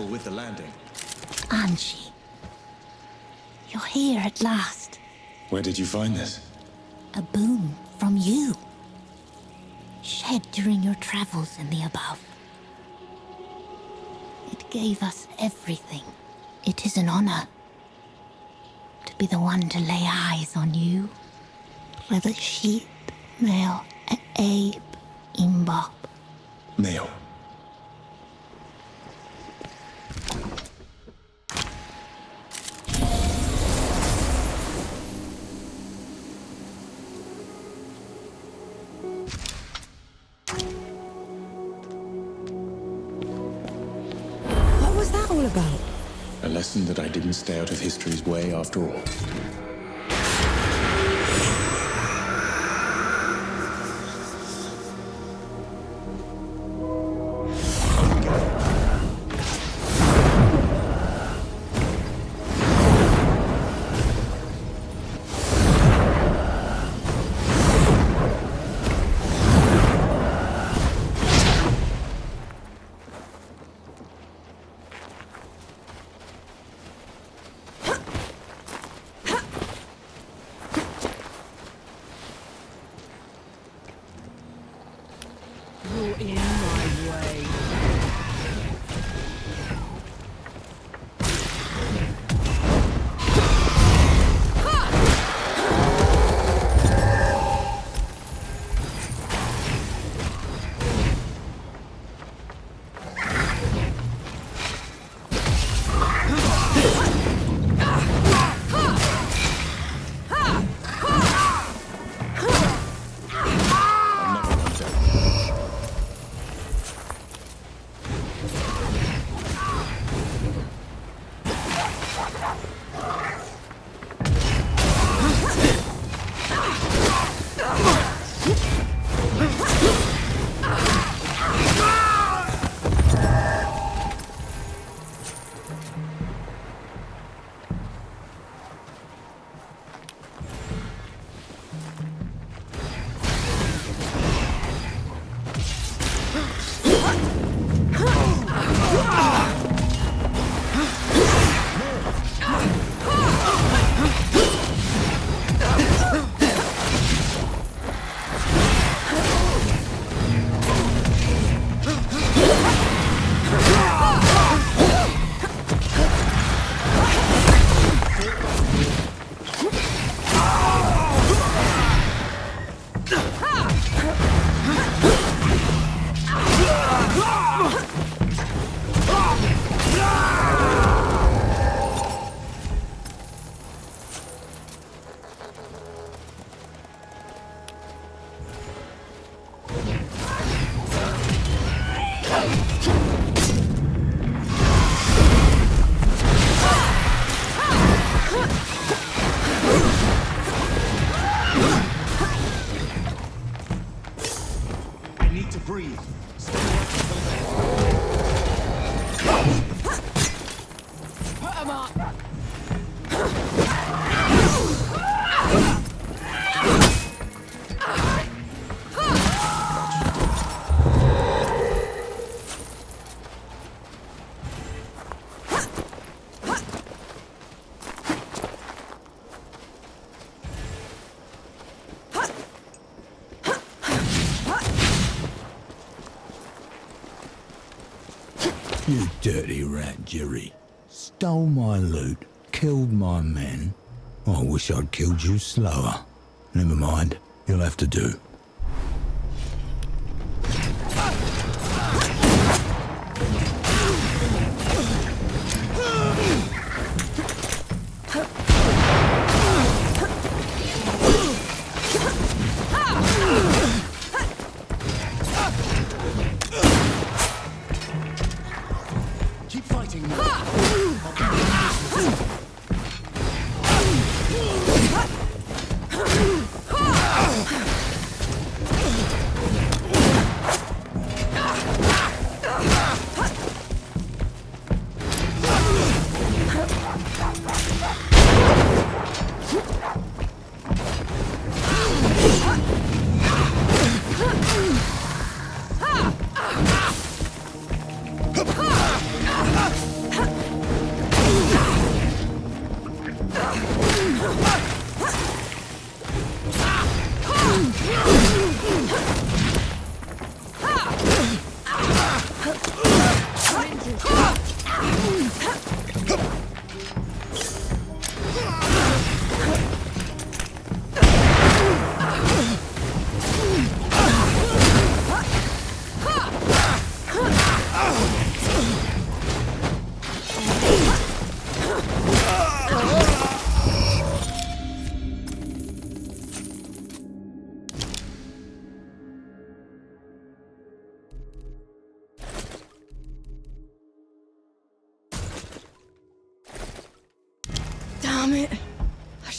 careful with the landing. Angie, you're here at last. Where did you find this? A boon from you. Shed during your travels in the above. It gave us everything. It is an honor to be the one to lay eyes on you. Whether sheep, male, Abe, Imbop. Male. What was that all about? A lesson that I didn't stay out of history's way after all. You're in my way. breathe. Put 'em up. You dirty rat, Jerry. Stole my loot, killed my men. I wish I'd killed you slower. Never mind, you'll have to do. Keep fighting, man.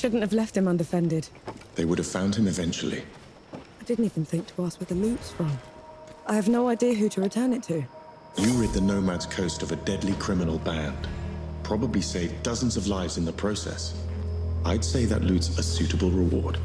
shouldn't have left him undefended. They would have found him eventually. I didn't even think to ask where the loot's from. I have no idea who to return it to. You rid the Nomad's coast of a deadly criminal band. Probably saved dozens of lives in the process. I'd say that loot's a suitable reward.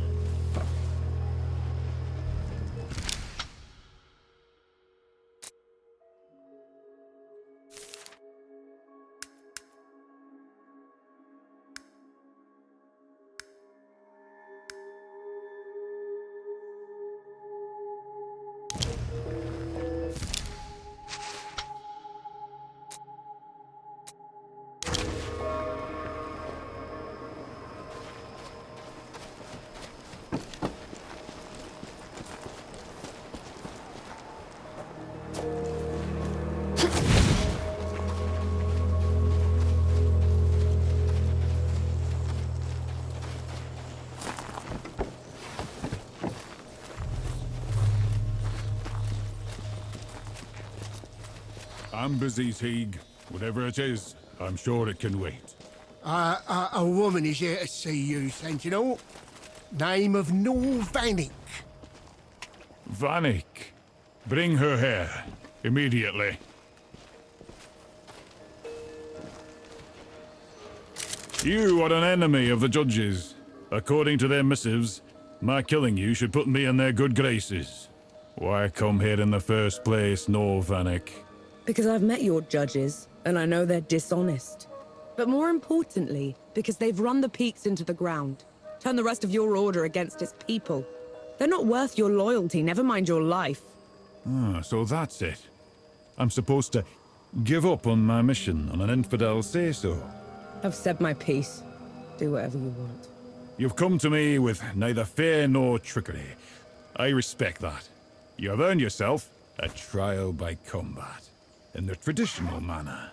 I'm busy, Teague. Whatever it is, I'm sure it can wait. A woman is here to see you, Sentinel. Name of Nor Vanek. Vanek. Bring her here. Immediately. You are an enemy of the judges. According to their missives, my killing you should put me in their good graces. Why come here in the first place, Nor Vanek? Because I've met your judges, and I know they're dishonest. But more importantly, because they've run the peaks into the ground. Turned the rest of your order against its people. They're not worth your loyalty, never mind your life. Ah, so that's it. I'm supposed to give up on my mission on an infidel say-so. I've said my piece. Do whatever you want. You've come to me with neither fear nor trickery. I respect that. You have earned yourself a trial by combat. In the traditional manner.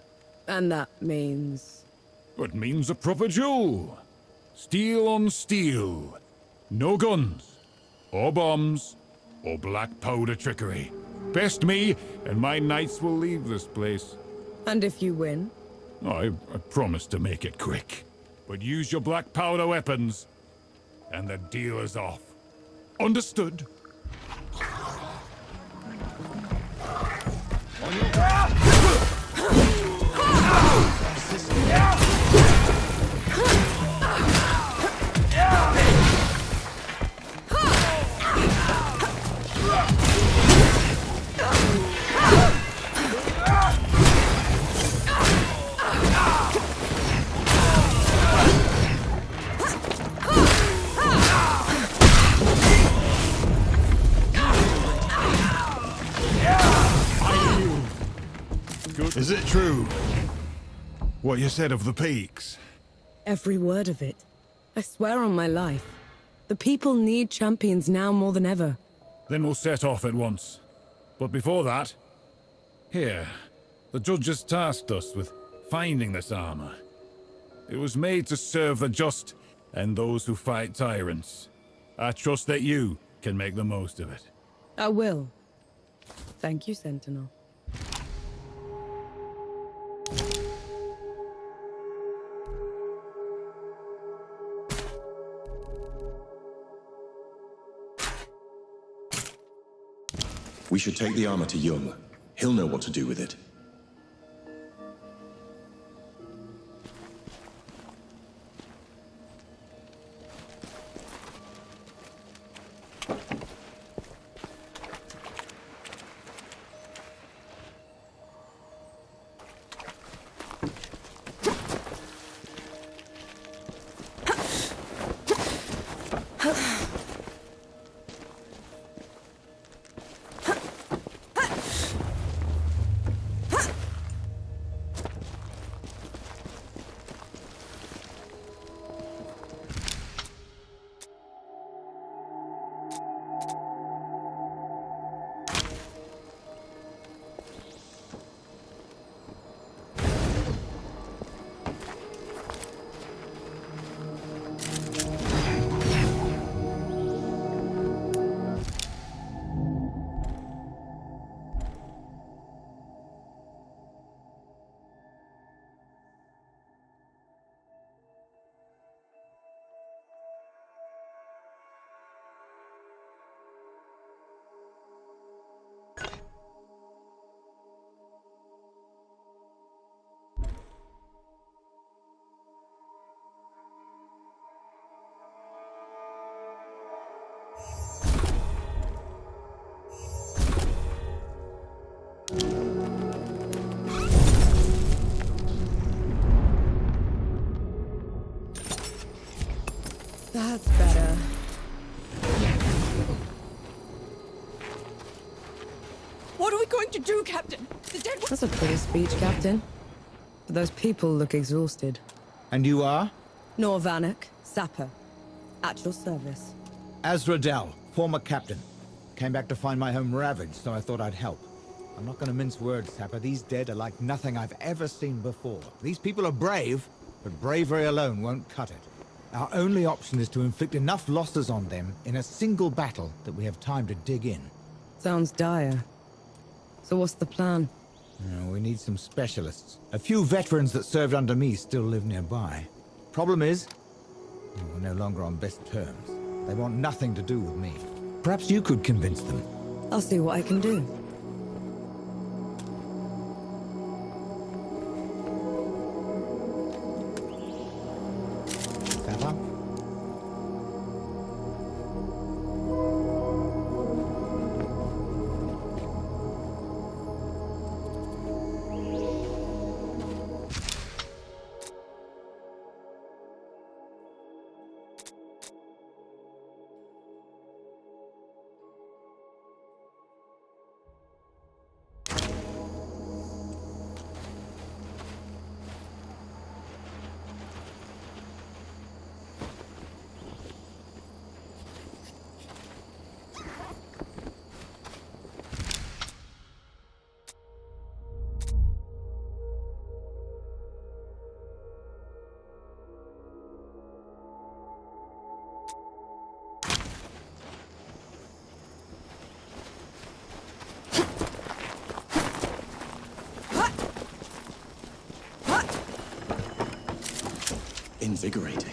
And that means? It means a proper duel. Steel on steel. No guns, or bombs, or black powder trickery. Best me, and my knights will leave this place. And if you win? I promise to make it quick. But use your black powder weapons, and the deal is off. Understood? Is it true, what you said of the peaks? Every word of it. I swear on my life. The people need champions now more than ever. Then we'll set off at once. But before that, here, the judges tasked us with finding this armor. It was made to serve the just and those who fight tyrants. I trust that you can make the most of it. I will. Thank you, Sentinel. We should take the armor to Jung. He'll know what to do with it. we going to do, Captain? The dead That's a pretty speech, Captain. But those people look exhausted. And you are? Nor Vanek, Sapper. At your service. Azradel, former captain. Came back to find my home ravaged, so I thought I'd help. I'm not gonna mince words, Sapper. These dead are like nothing I've ever seen before. These people are brave, but bravery alone won't cut it. Our only option is to inflict enough losses on them in a single battle that we have time to dig in. Sounds dire. So what's the plan? We need some specialists. A few veterans that served under me still live nearby. Problem is, we're no longer on best terms. They want nothing to do with me. Perhaps you could convince them. I'll see what I can do. Sapper? Invigorating.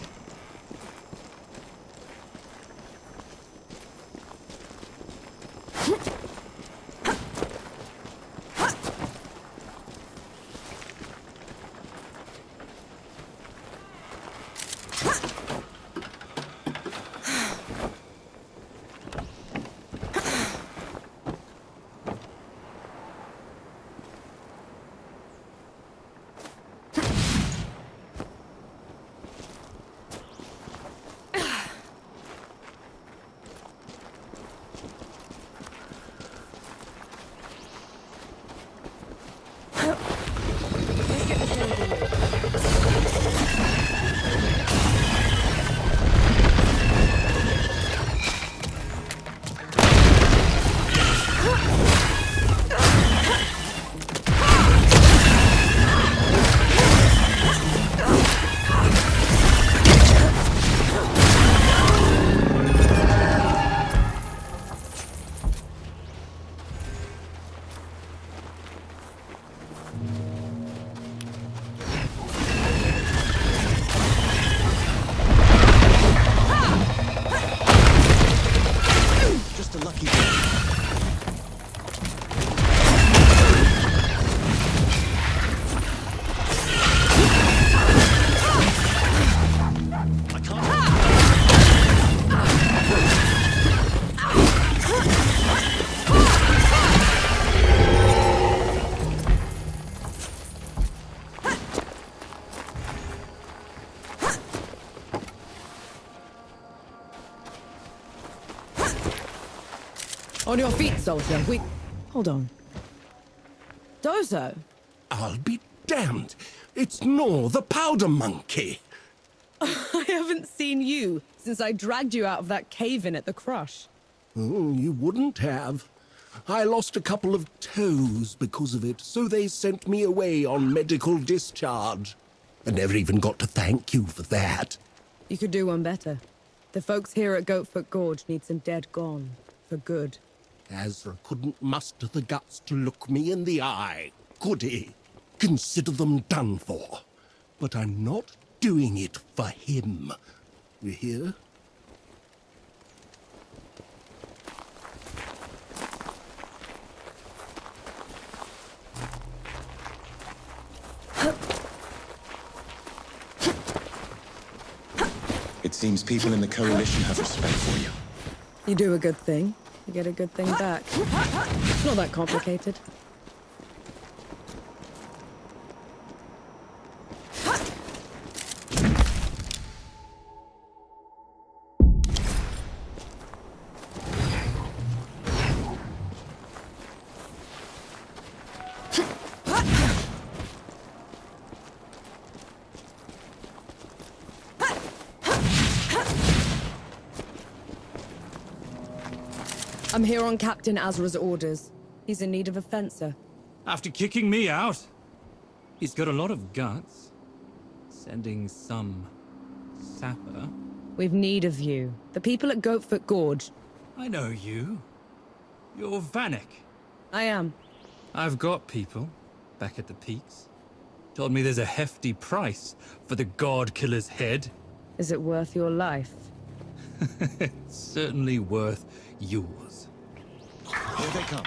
On your feet, soldier. Hold on. Dozo? I'll be damned. It's Nor, the powder monkey. I haven't seen you since I dragged you out of that cave-in at the Crush. You wouldn't have. I lost a couple of toes because of it, so they sent me away on medical discharge. I never even got to thank you for that. You could do one better. The folks here at Goatfoot Gorge need some dead gone. For good. Azra couldn't muster the guts to look me in the eye, could he? Consider them done for. But I'm not doing it for him. You hear? It seems people in the Coalition have respect for you. You do a good thing, you get a good thing back. It's not that complicated. I'm here on Captain Azra's orders. He's in need of a fencer. After kicking me out? He's got a lot of guts. Sending some sapper. We've need of you. The people at Goatfoot Gorge. I know you. You're Vanek. I am. I've got people back at the peaks. Told me there's a hefty price for the God Killer's head. Is it worth your life? It's certainly worth yours. Here they come.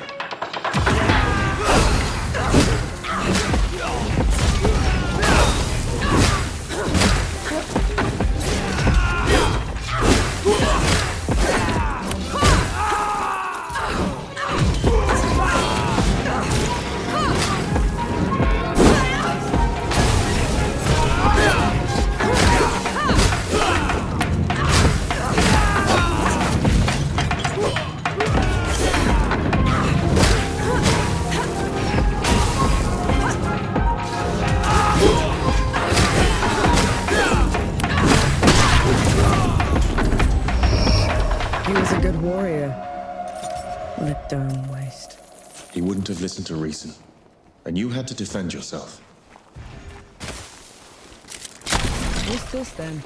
What a darn waste. He wouldn't have listened to reason. And you had to defend yourself. What's this then?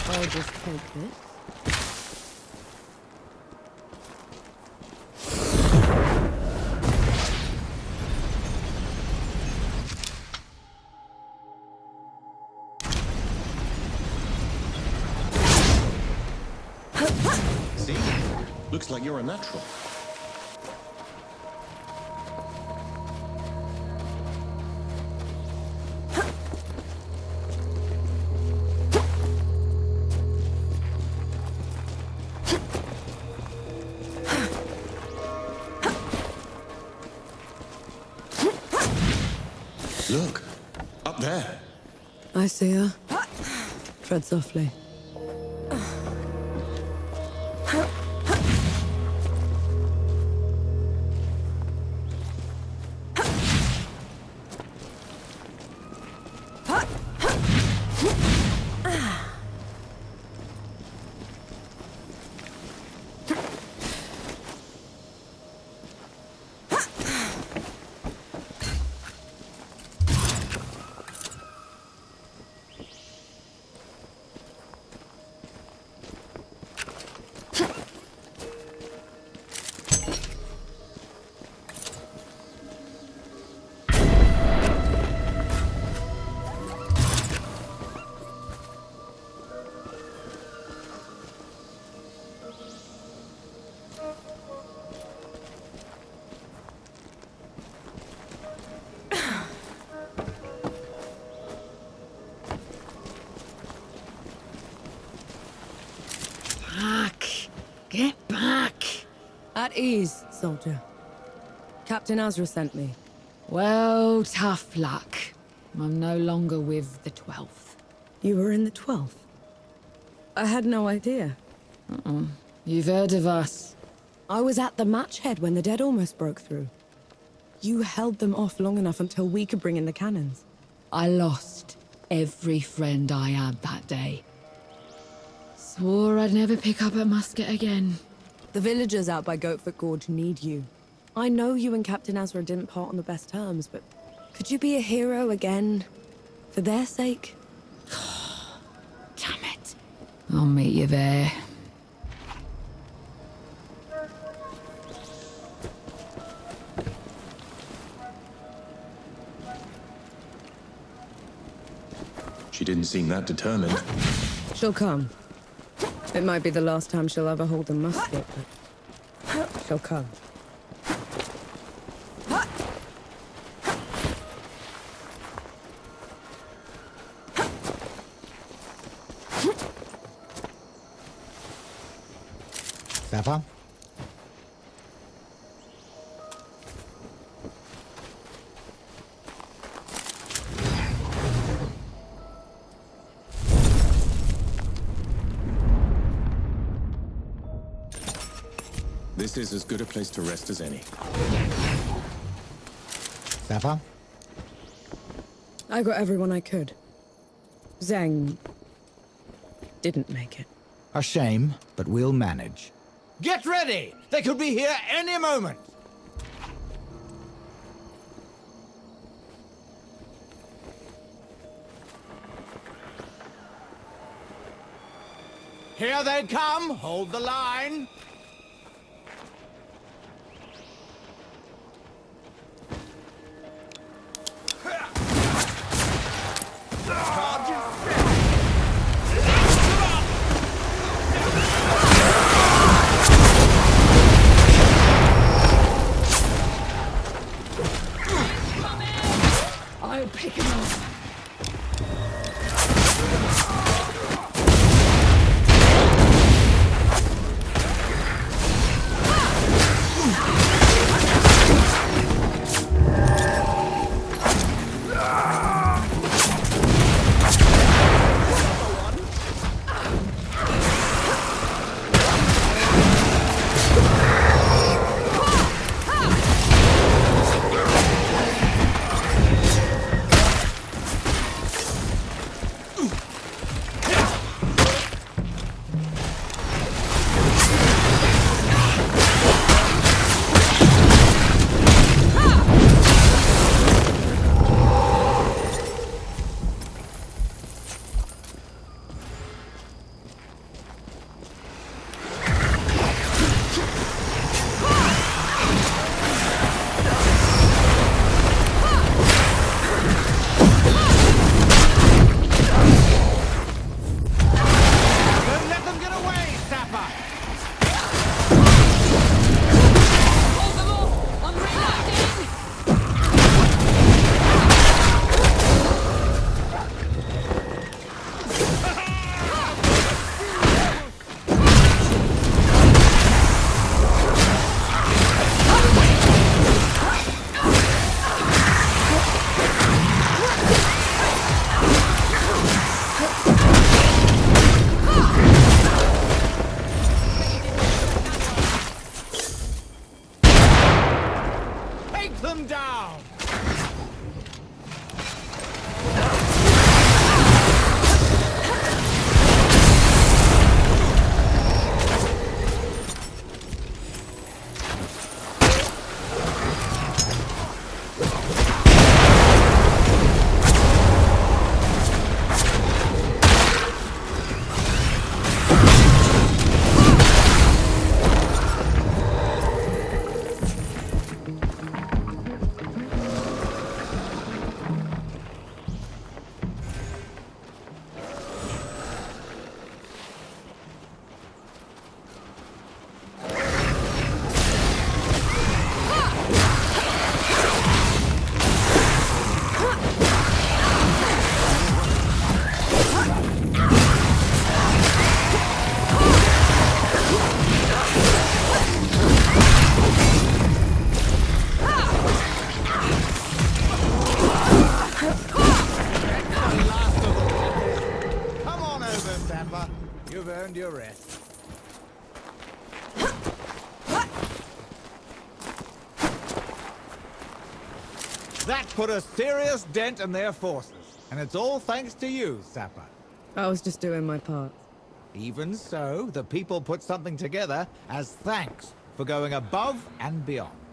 I'll just take this. See? Looks like you're a natural. Look, up there. I see her. Tread softly. Get back! At ease, soldier. Captain Azra sent me. Well, tough luck. I'm no longer with the 12th. You were in the 12th? I had no idea. You've heard of us. I was at the match head when the dead almost broke through. You held them off long enough until we could bring in the cannons. I lost every friend I had that day. Swore I'd never pick up a musket again. The villagers out by Goatfoot Gorge need you. I know you and Captain Azra didn't part on the best terms, but could you be a hero again? For their sake? Damn it. I'll meet you there. She didn't seem that determined. She'll come. It might be the last time she'll ever hold a musket, but she'll come. Sapper? This is as good a place to rest as any. Sapper? I got everyone I could. Zhang didn't make it. A shame, but we'll manage. Get ready! They could be here any moment! Here they come! Hold the line! I'll pick him up. You've earned your rest. That put a serious dent in their forces. And it's all thanks to you, Sapper. I was just doing my part. Even so, the people put something together as thanks for going above and beyond.